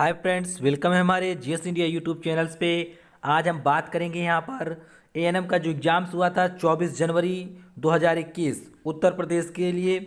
Hi friends, welcome है हमारे GS India YouTube channels पे। आज हम बात करेंगे यहाँ पर एएनएम का जो एग्ज़ाम्स हुआ था 24 जनवरी 2021 उत्तर प्रदेश के लिए।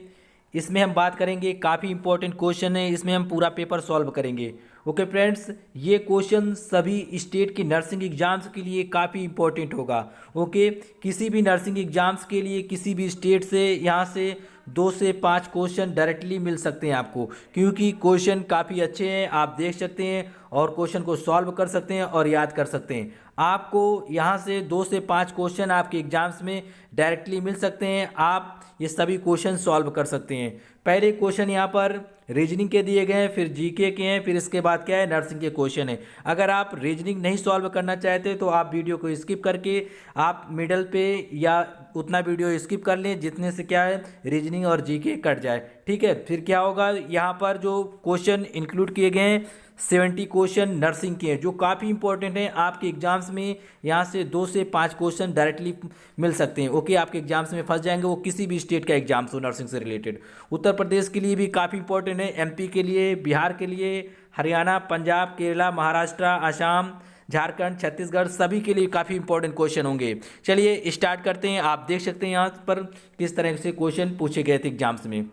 इसमें हम बात करेंगे, काफ़ी इंपॉर्टेंट क्वेश्चन है, इसमें हम पूरा पेपर सॉल्व करेंगे। ओके फ्रेंड्स, ये क्वेश्चन सभी स्टेट की नर्सिंग एग्ज़ाम्स के लिए काफ़ी इंपॉर्टेंट होगा। ओके, किसी भी नर्सिंग एग्ज़ाम्स के लिए किसी भी स्टेट से यहाँ से 2 से 5 क्वेश्चन डायरेक्टली मिल सकते हैं आपको, क्योंकि क्वेश्चन काफ़ी अच्छे हैं। आप देख सकते हैं और क्वेश्चन को सॉल्व कर सकते हैं और याद कर सकते हैं। आपको यहाँ से 2 से 5 क्वेश्चन आपके एग्जाम्स में डायरेक्टली मिल सकते हैं। आप ये सभी क्वेश्चन सॉल्व कर सकते हैं। पहले क्वेश्चन यहाँ पर रीजनिंग के दिए गए हैं, फिर जीके के हैं, फिर इसके बाद क्या है, नर्सिंग के क्वेश्चन है। अगर आप रीजनिंग नहीं सॉल्व करना चाहते तो आप वीडियो को स्किप करके आप मिडल पे या उतना वीडियो स्किप कर लें जितने से क्या है, रीजनिंग और जीके कट जाए। ठीक है, फिर क्या होगा, यहाँ पर जो क्वेश्चन इंक्लूड किए गए हैं 70 क्वेश्चन नर्सिंग के हैं, जो काफ़ी इंपॉर्टेंट हैं आपके एग्जाम्स में। यहाँ से 2 से 5 क्वेश्चन डायरेक्टली मिल सकते हैं। ओके, आपके एग्जाम्स में फंस जाएंगे, वो किसी भी स्टेट का एग्जाम्स हो नर्सिंग से रिलेटेड। उत्तर प्रदेश के लिए भी काफ़ी इंपॉर्टेंट है, एमपी के लिए, बिहार के लिए, हरियाणा, पंजाब, केरला, महाराष्ट्र, आसाम, झारखंड, छत्तीसगढ़, सभी के लिए काफ़ी इंपॉर्टेंट क्वेश्चन होंगे। चलिए स्टार्ट करते हैं। आप देख सकते हैं यहाँ पर किस तरह से क्वेश्चन पूछे गए थे एग्जाम्स में।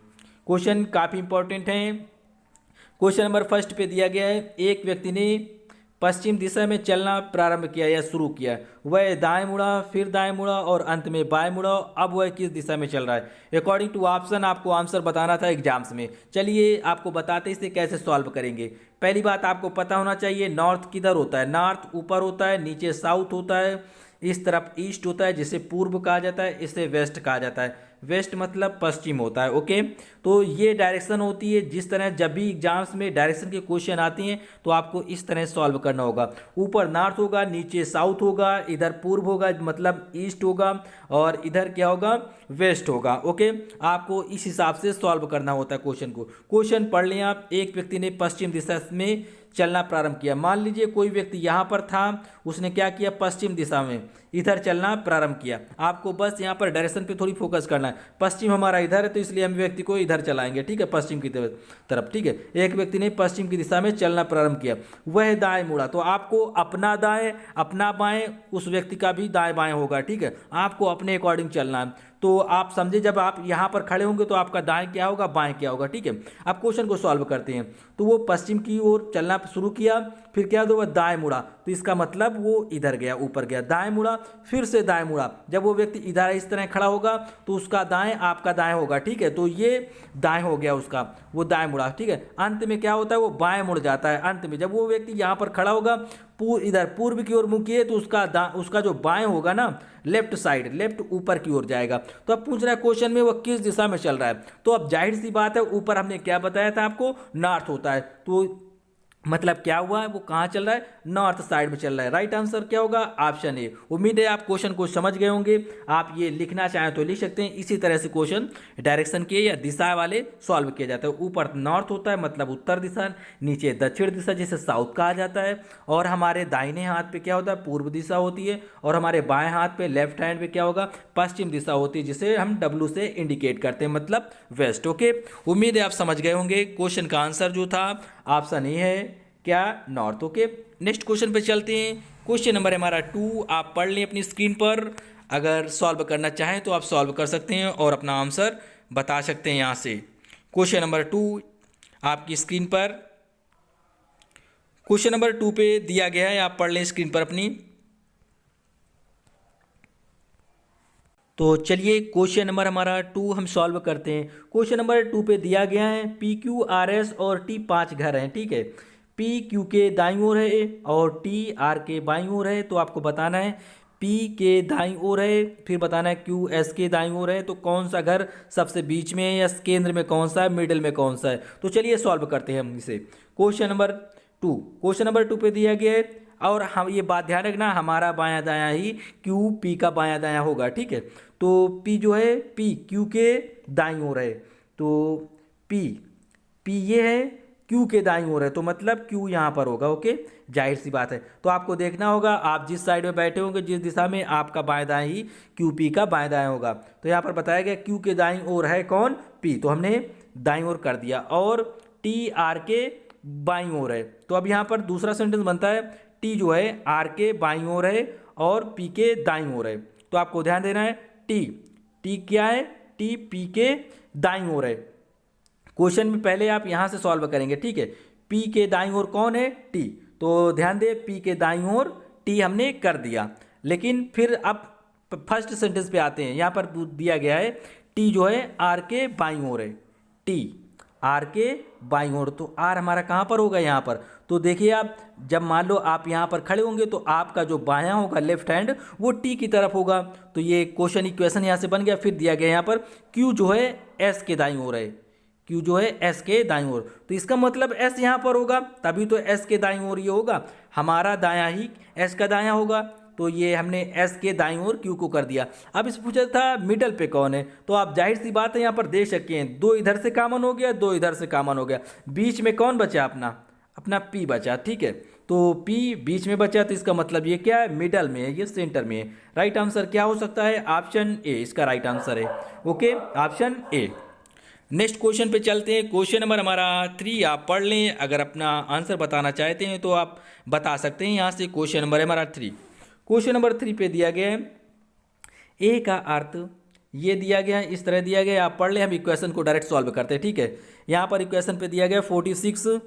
क्वेश्चन काफ़ी इंपॉर्टेंट हैं। क्वेश्चन नंबर फर्स्ट पे दिया गया है, एक व्यक्ति ने पश्चिम दिशा में चलना प्रारंभ किया या शुरू किया। वह दाएं मुड़ा, फिर दाएं मुड़ा और अंत में बाएं मुड़ा। अब वह किस दिशा में चल रहा है? अकॉर्डिंग टू ऑप्शन आपको आंसर बताना था एग्जाम्स में। चलिए आपको बताते इसे कैसे सॉल्व करेंगे। पहली बात आपको पता होना चाहिए, नॉर्थ किधर होता है। नॉर्थ ऊपर होता है, नीचे साउथ होता है, इस तरफ ईस्ट होता है जिसे पूर्व कहा जाता है, इसे वेस्ट कहा जाता है। वेस्ट मतलब पश्चिम होता है। ओके, तो ये डायरेक्शन होती है। जिस तरह जब भी एग्जाम्स में डायरेक्शन के क्वेश्चन आते हैं तो आपको इस तरह सॉल्व करना होगा। ऊपर नॉर्थ होगा, नीचे साउथ होगा, इधर पूर्व होगा मतलब ईस्ट होगा, और इधर क्या होगा, वेस्ट होगा। ओके, आपको इस हिसाब से सॉल्व करना होता है क्वेश्चन को। क्वेश्चन पढ़ लें आप। एक व्यक्ति ने पश्चिम दिशा में चलना प्रारंभ किया। मान लीजिए कोई व्यक्ति यहाँ पर था, उसने क्या किया, पश्चिम दिशा में इधर चलना प्रारंभ किया। आपको बस यहाँ पर डायरेक्शन पे थोड़ी फोकस करना है। पश्चिम हमारा इधर है तो इसलिए हम व्यक्ति को इधर चलाएंगे। ठीक है, पश्चिम की तरफ। ठीक है, एक व्यक्ति ने पश्चिम की दिशा में चलना प्रारंभ किया, वह दाएं मुड़ा। तो आपको अपना दाएं, अपना बाएं, उस व्यक्ति का भी दाएं बाएं होगा। ठीक है, आपको अपने अकॉर्डिंग चलना है। तो आप समझे, जब आप यहाँ पर खड़े होंगे तो आपका दाएं क्या होगा, बाएं क्या होगा। ठीक है, आप क्वेश्चन को सॉल्व करते हैं। तो वो पश्चिम की ओर चलना शुरू किया, फिर क्या, तो वह दाएं मुड़ा, तो इसका मतलब वो इधर गया, ऊपर गया। दाएं मुड़ा, फिर से दाएं मुड़ा। जब वो व्यक्ति इधर इस तरह खड़ा होगा तो उसका दाएं आपका दाएं होगा। ठीक है, तो ये दाएं हो गया उसका, वो दाएं मुड़ा। ठीक है, अंत में क्या होता है, वो बाएं मुड़ जाता है। अंत में जब वो व्यक्ति यहाँ पर खड़ा होगा, इधर पूर्व की ओर मुँह किए, तो उसका जो बाएं होगा ना, लेफ्ट साइड, लेफ्ट ऊपर की ओर जाएगा। तो अब पूछ रहा है क्वेश्चन में वो किस दिशा में चल रहा है। तो अब जाहिर सी बात है, ऊपर हमने क्या बताया था आपको, नॉर्थ होता है। तो मतलब क्या हुआ है, वो कहाँ चल रहा है, नॉर्थ साइड में चल रहा है। राइट आंसर क्या होगा, ऑप्शन ए। उम्मीद है आप क्वेश्चन को समझ गए होंगे। आप ये लिखना चाहें तो लिख सकते हैं। इसी तरह से क्वेश्चन डायरेक्शन के या दिशा वाले सॉल्व किया जाता है। ऊपर नॉर्थ होता है मतलब उत्तर दिशा, नीचे दक्षिण दिशा जिसे साउथ कहा जाता है, और हमारे दाहिने हाथ पे क्या होता है, पूर्व दिशा होती है, और हमारे बाएं हाथ पे, लेफ्ट हैंड पे क्या होगा, पश्चिम दिशा होती है, जिसे हम डब्लू से इंडिकेट करते हैं, मतलब वेस्ट। ओके, उम्मीद है आप समझ गए होंगे। क्वेश्चन का आंसर जो था ऑप्शन ए है, क्या, नॉर्थ। ओके, नेक्स्ट क्वेश्चन पे चलते हैं। क्वेश्चन नंबर हमारा 2, आप पढ़ लें अपनी स्क्रीन पर। अगर सॉल्व करना चाहें तो आप सॉल्व कर सकते हैं और अपना आंसर बता सकते हैं यहाँ से। क्वेश्चन नंबर 2 आपकी स्क्रीन पर, क्वेश्चन नंबर 2 पे दिया गया है, आप पढ़ लें स्क्रीन पर अपनी। तो चलिए क्वेश्चन नंबर हमारा 2 हम सॉल्व करते हैं। क्वेश्चन नंबर 2 पे दिया गया है, पी क्यू आर एस और टी 5 घर हैं। ठीक है, पी क्यू के दाईं ओर है और टी आर के बाईं ओर है। तो आपको बताना है पी के दाईं ओर है, फिर बताना है क्यू एस के दाईं ओर है, तो कौन सा घर सबसे बीच में है, या केंद्र में कौन सा है, मिडिल में कौन सा है। तो चलिए सॉल्व करते हैं हम इसे। क्वेश्चन नंबर 2, क्वेश्चन नंबर 2 पे दिया गया है, और हम ये बात ध्यान रखना, हमारा बायां दायां ही क्यू पी का बायां दायां होगा। ठीक है, तो पी जो है, पी क्यू के दाईं ओर है, तो पी पी ये है, क्यू के दाईं ओर है, तो मतलब क्यू यहाँ पर होगा। ओके, जाहिर सी बात है। तो आपको देखना होगा, आप जिस साइड में बैठे होंगे, जिस दिशा में, आपका बाएं दाएं ही क्यू पी का बाएं दाएं होगा। तो यहाँ पर बताया गया क्यू के दाईं ओर है कौन, पी, तो हमने दाईं ओर कर दिया। और टी आर के बाईं ओर है। तो अब यहाँ पर दूसरा सेंटेंस बनता है टी जो है आर के बाईं ओर है और पी के दाईं ओर है। तो आपको ध्यान देना है टी, टी क्या है, टी पी के दाईं ओर है। क्वेश्चन में पहले आप यहाँ से सॉल्व करेंगे, ठीक है। पी के दाईं ओर कौन है, टी। तो ध्यान दे पी के दाईं ओर टी हमने कर दिया। लेकिन फिर अब फर्स्ट सेंटेंस पे आते हैं। यहाँ पर दिया गया है टी जो है आर के बाईं ओर है, टी आर के बाईं ओर। तो आर हमारा कहाँ पर होगा, यहाँ पर। तो देखिए आप जब मान लो आप यहाँ पर खड़े होंगे तो आपका जो बायां होगा लेफ्ट हैंड वो टी की तरफ होगा। तो ये क्वेश्चन इक्वेशन यहाँ से बन गया। फिर दिया गया यहाँ पर क्यू जो है एस के दाईं ओर है, क्यू जो है एस के दाईं ओर। तो इसका मतलब एस यहाँ पर होगा, तभी तो एस के दाईं ओर ये होगा। हमारा दायां ही एस का दायां होगा। तो ये हमने एस के दाईं ओर क्यू को कर दिया। अब इस पूछा था मिडल पे कौन है, तो आप जाहिर सी बात है यहाँ पर देख सकते हैं, दो इधर से कॉमन हो गया, दो इधर से कॉमन हो गया। बीच में कौन बचा, अपना अपना पी बचा, ठीक है। तो पी बीच में बचा, तो इसका मतलब ये क्या है, मिडल में है, ये सेंटर में है। राइट आंसर क्या हो सकता है, ऑप्शन ए इसका राइट आंसर है। Okay, option A. Next question पे चलते हैं। क्वेश्चन नंबर हमारा 3 आप पढ़ लें। अगर अपना आंसर बताना चाहते हैं तो आप बता सकते हैं यहाँ से। क्वेश्चन नंबर है हमारा 3। क्वेश्चन नंबर 3 पे दिया गया है ए का अर्थ, ये दिया गया है, इस तरह दिया गया है, आप पढ़ लें। हम इक्वेशन को डायरेक्ट सॉल्व करते हैं, ठीक है। यहाँ पर इक्वेशन पे दिया गया 46,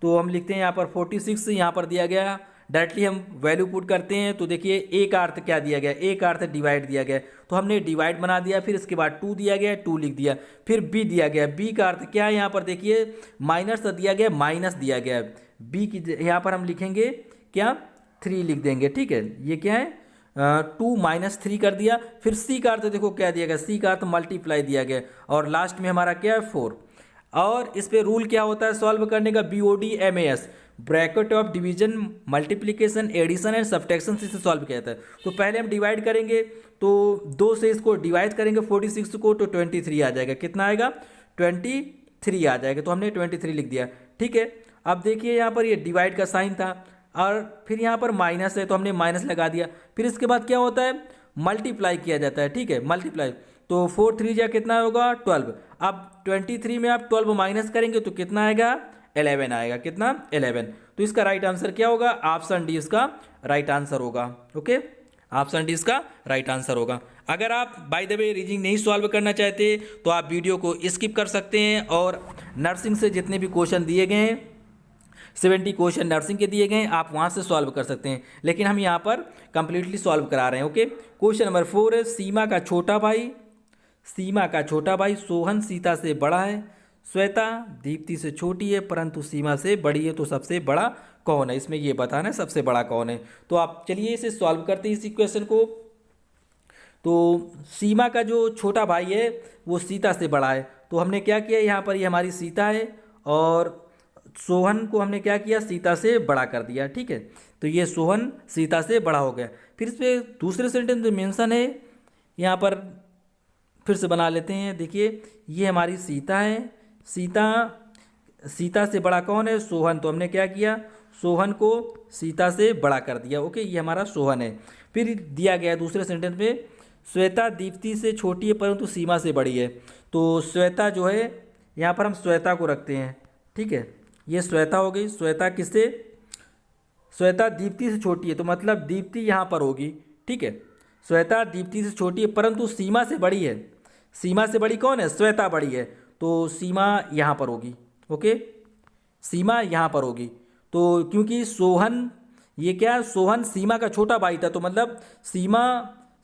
तो हम लिखते हैं यहाँ पर 46। यहाँ पर दिया गया, डायरेक्टली हम वैल्यू पुट करते हैं। तो देखिए ए का अर्थ क्या दिया गया, ए का अर्थ डिवाइड दिया गया, तो हमने डिवाइड बना दिया। फिर इसके बाद 2 दिया गया, 2 लिख दिया। फिर बी दिया गया, बी का अर्थ क्या है, यहाँ पर देखिए माइनस दिया गया, माइनस दिया गया। बी की यहाँ पर हम लिखेंगे क्या, 3 लिख देंगे, ठीक है। ये क्या है, 2 - 3 कर दिया। फिर सी का अर्थ देखो क्या दिया गया, सी का अर्थ मल्टीप्लाई दिया गया। और लास्ट में हमारा क्या है, 4। और इस पे रूल क्या होता है सॉल्व करने का, BODMAS, bracket of division, multiplication, addition and subtraction से सॉल्व किया जाता है। तो पहले हम डिवाइड करेंगे, तो 2 से इसको डिवाइड करेंगे 46 को, तो 23 आ जाएगा। कितना आएगा, 23 आ जाएगा। तो हमने 23 लिख दिया, ठीक है। अब देखिए यहाँ पर ये डिवाइड का साइन था और फिर यहाँ पर माइनस है, तो हमने माइनस लगा दिया। फिर इसके बाद क्या होता है, मल्टीप्लाई किया जाता है, ठीक है, मल्टीप्लाई। तो 4 3 जा कितना होगा, 12। अब 23 में आप 12 माइनस करेंगे तो कितना आएगा, 11 आएगा। कितना, 11। तो इसका राइट आंसर क्या होगा, ऑप्शन डी इसका राइट आंसर होगा। ओके, ऑप्शन डी इसका राइट आंसर होगा। अगर आप बाय द वे रीजनिंग नहीं सॉल्व करना चाहते तो आप वीडियो को स्किप कर सकते हैं और नर्सिंग से जितने भी क्वेश्चन दिए गए हैं, 70 क्वेश्चन नर्सिंग के दिए गए हैं, आप वहाँ से सॉल्व कर सकते हैं। लेकिन हम यहाँ पर कंप्लीटली सॉल्व करा रहे हैं। ओके, क्वेश्चन नंबर 4 है, सीमा का छोटा भाई, सीमा का छोटा भाई सोहन सीता से बड़ा है, श्वेता दीप्ति से छोटी है परंतु सीमा से बड़ी है, तो सबसे बड़ा कौन है, इसमें ये बताना है सबसे बड़ा कौन है। तो आप चलिए इसे सॉल्व करते हैं इस इक्वेशन को। तो सीमा का जो छोटा भाई है वो सीता से बड़ा है, तो हमने क्या किया, यहाँ पर ये हमारी सीता है और सोहन को हमने क्या किया, सीता से बड़ा कर दिया, ठीक है। तो ये सोहन सीता से बड़ा हो गया। फिर इस पर दूसरे सेंटेंस में मेंशन है, यहाँ पर फिर से बना लेते हैं। देखिए ये हमारी सीता है, सीता से बड़ा कौन है, सोहन। तो हमने क्या किया, सोहन को सीता से बड़ा कर दिया। ओके, ये हमारा सोहन है। फिर दिया गया दूसरे सेंटेंस में, श्वेता दीप्ति से छोटी है परंतु सीमा से बड़ी है। तो श्वेता जो है, यहाँ पर हम श्वेता को रखते हैं, ठीक है। ये श्वेता हो गई, श्वेता किससे, श्वेता दीप्ति से छोटी है, तो मतलब दीप्ति यहाँ पर होगी, ठीक है। श्वेता दीप्ति से छोटी है परंतु सीमा से बड़ी है, सीमा से बड़ी कौन है, श्वेता बड़ी है, तो सीमा यहाँ पर होगी। ओके, सीमा यहाँ पर होगी। तो क्योंकि सोहन, ये क्या है, सोहन सीमा का छोटा भाई था, तो मतलब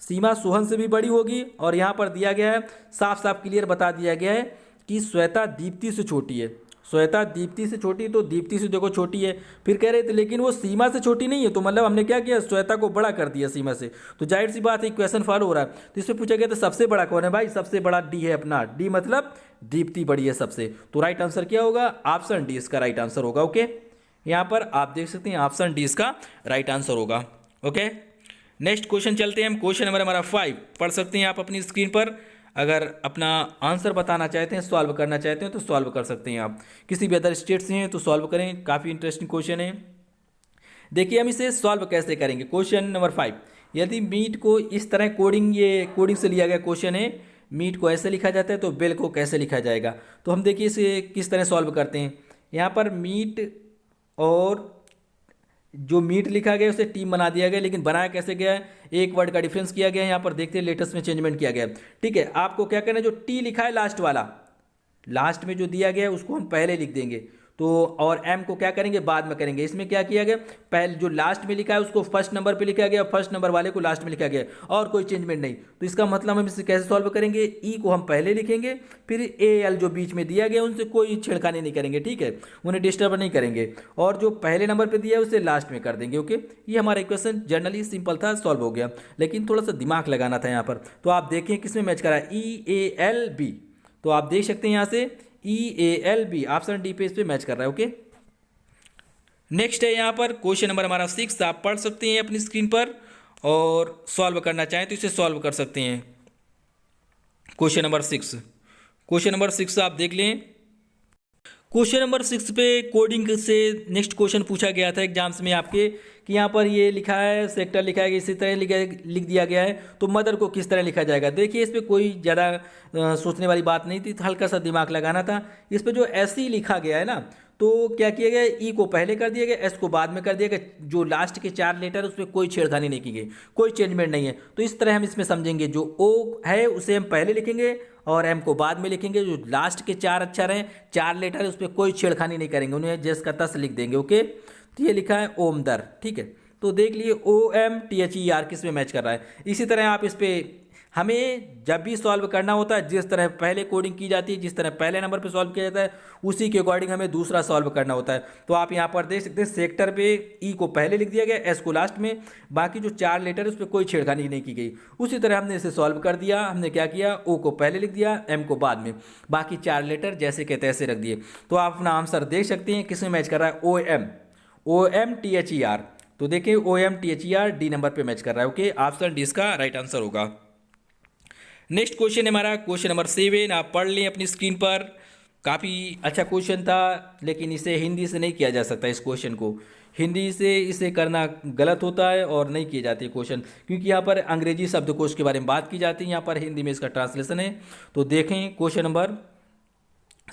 सीमा सोहन से भी बड़ी होगी। और यहाँ पर दिया गया है, साफ साफ क्लियर बता दिया गया है कि श्वेता दीप्ति से छोटी है, श्वेता दीप्ति से छोटी, तो दीप्ति से देखो छोटी है। फिर कह रहे थे लेकिन वो सीमा से छोटी नहीं है, तो मतलब हमने क्या किया, श्वेता को बड़ा कर दिया सीमा से। तो जाहिर सी बात है क्वेश्चन फॉलो हो रहा है। तो इसमें पूछा गया था सबसे बड़ा कौन है भाई, सबसे बड़ा डी है अपना, डी मतलब दीप्ति बड़ी है सबसे। तो राइट आंसर क्या होगा, ऑप्शन डी इसका राइट आंसर होगा। ओके, यहाँ पर आप देख सकते हैं ऑप्शन डी इसका राइट आंसर होगा। ओके, नेक्स्ट क्वेश्चन चलते हैं हम। क्वेश्चन नंबर हमारा 5 पढ़ सकते हैं आप अपनी स्क्रीन पर। अगर अपना आंसर बताना चाहते हैं, सॉल्व करना चाहते हैं तो सॉल्व कर सकते हैं आप। किसी भी अदर स्टेट से हैं तो सॉल्व करें, काफ़ी इंटरेस्टिंग क्वेश्चन है। देखिए हम इसे सॉल्व कैसे करेंगे। क्वेश्चन नंबर 5, यदि मीट को इस तरह कोडिंग, ये कोडिंग से लिया गया क्वेश्चन है, मीट को ऐसे लिखा जाता है तो बेल को कैसे लिखा जाएगा। तो हम देखिए इसे किस तरह सॉल्व करते हैं। यहाँ पर मीट और जो मीट लिखा गया है उसे टीम बना दिया गया, लेकिन बनाया कैसे गया है, एक वर्ड का डिफरेंस किया गया है। यहाँ पर देखते हैं लेटेस्ट में चेंजमेंट किया गया है। ठीक है, आपको क्या करना है, जो टी लिखा है लास्ट वाला, लास्ट में जो दिया गया है उसको हम पहले लिख देंगे। तो और एम को क्या करेंगे, बाद में करेंगे। इसमें क्या किया गया, पहले जो लास्ट में लिखा है उसको फर्स्ट नंबर पे लिखा गया, फर्स्ट नंबर वाले को लास्ट में लिखा गया, और कोई चेंजमेंट नहीं। तो इसका मतलब हम इसे कैसे सॉल्व करेंगे, ई को हम पहले लिखेंगे, फिर ए एल जो बीच में दिया गया उनसे कोई छेड़खानी नहीं करेंगे। ठीक है, उन्हें डिस्टर्ब नहीं करेंगे, और जो पहले नंबर पर दिया है उसे लास्ट में कर देंगे। ओके, ये हमारा इक्वेशन जनरली सिंपल था, सॉल्व हो गया, लेकिन थोड़ा सा दिमाग लगाना था यहाँ पर। तो आप देखें किसमें मैच करा है, ई ए एल बी। तो आप देख सकते हैं यहाँ से E A L B, option D पे इस पे मैच कर रहा है। ओके, नेक्स्ट है यहाँ पर क्वेश्चन नंबर हमारा 6, आप पढ़ सकते हैं अपनी स्क्रीन पर, और सॉल्व करना चाहें तो इसे सॉल्व कर सकते हैं। क्वेश्चन नंबर 6, क्वेश्चन नंबर 6 आप देख लें। क्वेश्चन नंबर 6 पे कोडिंग से नेक्स्ट क्वेश्चन पूछा गया था एग्जाम्स में आपके, कि यहाँ पर ये लिखा है सेक्टर लिखा है, इसी तरह लिख दिया गया है, तो मदर को किस तरह लिखा जाएगा। देखिए, इस पर कोई ज़्यादा सोचने वाली बात नहीं थी, हल्का सा दिमाग लगाना था। इस पर जो ऐसे ही लिखा गया है ना, तो क्या किया गया, ई को पहले कर दिया गया, एस को बाद में कर दिया गया, जो लास्ट के 4 लेटर उस पर कोई छेड़खानी नहीं की गई, कोई चेंजमेंट नहीं है। तो इस तरह हम इसमें समझेंगे, जो ओ है उसे हम पहले लिखेंगे और एम को बाद में लिखेंगे, जो लास्ट के 4 अक्षर हैं, 4 लेटर, उस पर कोई छेड़खानी नहीं करेंगे, उन्हें जस का तस लिख देंगे। ओके, तो ये लिखा है ओमदर। ठीक है, तो देख लिए O M T H E R किस में मैच कर रहा है। इसी तरह आप इस पर, हमें जब भी सॉल्व करना होता है, जिस तरह पहले कोडिंग की जाती है, जिस तरह पहले नंबर पे सॉल्व किया जाता है, उसी के अकॉर्डिंग हमें दूसरा सॉल्व करना होता है। तो आप यहाँ पर देख सकते हैं सेक्टर पे ई को पहले लिख दिया गया, एस को लास्ट में, बाकी जो 4 लेटर है उस पर कोई छेड़खानी नहीं की गई। उसी तरह हमने इसे सॉल्व कर दिया। हमने क्या किया, ओ को पहले लिख दिया, एम को बाद में, बाकी 4 लेटर जैसे के तैसे रख दिए। तो आप अपना आंसर देख सकते हैं किस में मैच कर रहा है, O M T H E R. तो देखिए O M T H E R D number पे मैच कर रहा है। ओके, ऑप्शन डी इसका राइट आंसर होगा। नेक्स्ट क्वेश्चन है हमारा क्वेश्चन नंबर 7, आप पढ़ लें अपनी स्क्रीन पर। काफ़ी अच्छा क्वेश्चन था, लेकिन इसे हिंदी से नहीं किया जा सकता। इस क्वेश्चन को हिंदी से इसे करना गलत होता है और नहीं किए जाते क्वेश्चन, क्योंकि यहाँ पर अंग्रेजी शब्दकोश के बारे में बात की जाती है, यहाँ पर हिंदी में इसका ट्रांसलेशन है। तो देखें क्वेश्चन नंबर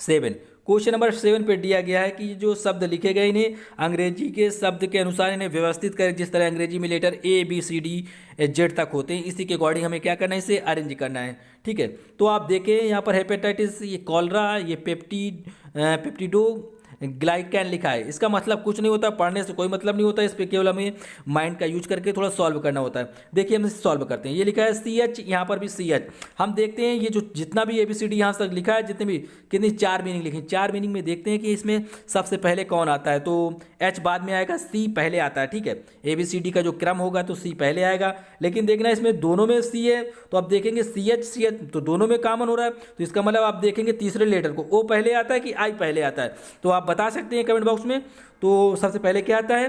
7, क्वेश्चन नंबर 7 पे दिया गया है कि जो शब्द लिखे गए इन्हें अंग्रेजी के शब्द के अनुसार इन्हें व्यवस्थित करें। जिस तरह अंग्रेजी में letter A B C D Z तक होते हैं, इसी के अकॉर्डिंग हमें क्या करना है, इसे अरेंज करना है। ठीक है, तो आप देखें यहाँ पर हेपेटाइटिस, ये कॉलरा, ये पेप्टिडो ग्लाइकैन लिखा है। इसका मतलब कुछ नहीं होता, पढ़ने से कोई मतलब नहीं होता, इस पर केवल हमें माइंड का यूज करके थोड़ा सॉल्व करना होता है। देखिए हम इसे सॉल्व करते हैं। ये लिखा है सी एच, यहाँ पर भी सी एच। हम देखते हैं ये जो जितना भी ABCD यहाँ तक लिखा है, जितने भी कितनी 4 मीनिंग लिखी, 4 मीनिंग में देखते हैं कि इसमें सबसे पहले कौन आता है। तो एच बाद में आएगा, सी पहले आता है। ठीक है, ABCD का जो क्रम होगा तो सी पहले आएगा, लेकिन देखना इसमें दोनों में सी है, तो आप देखेंगे सी एच तो दोनों में कॉमन हो रहा है। तो इसका मतलब आप देखेंगे तीसरे लेटर को ओ पहले आता है कि आई पहले आता है, तो आप बता सकते हैं कमेंट बॉक्स में। तो सबसे पहले क्या आता है,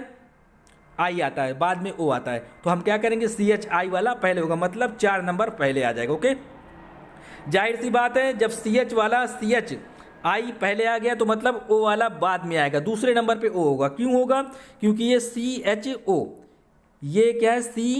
आई आता है, बाद में ओ आता है। तो हम क्या करेंगे, सी एच आई वाला पहले होगा, मतलब 4 नंबर पहले आ जाएगा। ओके, जाहिर सी बात है, जब सी एच वाला सी एच आई पहले आ गया तो मतलब ओ वाला बाद में आएगा, दूसरे नंबर पे ओ होगा। क्यों होगा, क्योंकि ये सी एच ओ, ये क्या है सी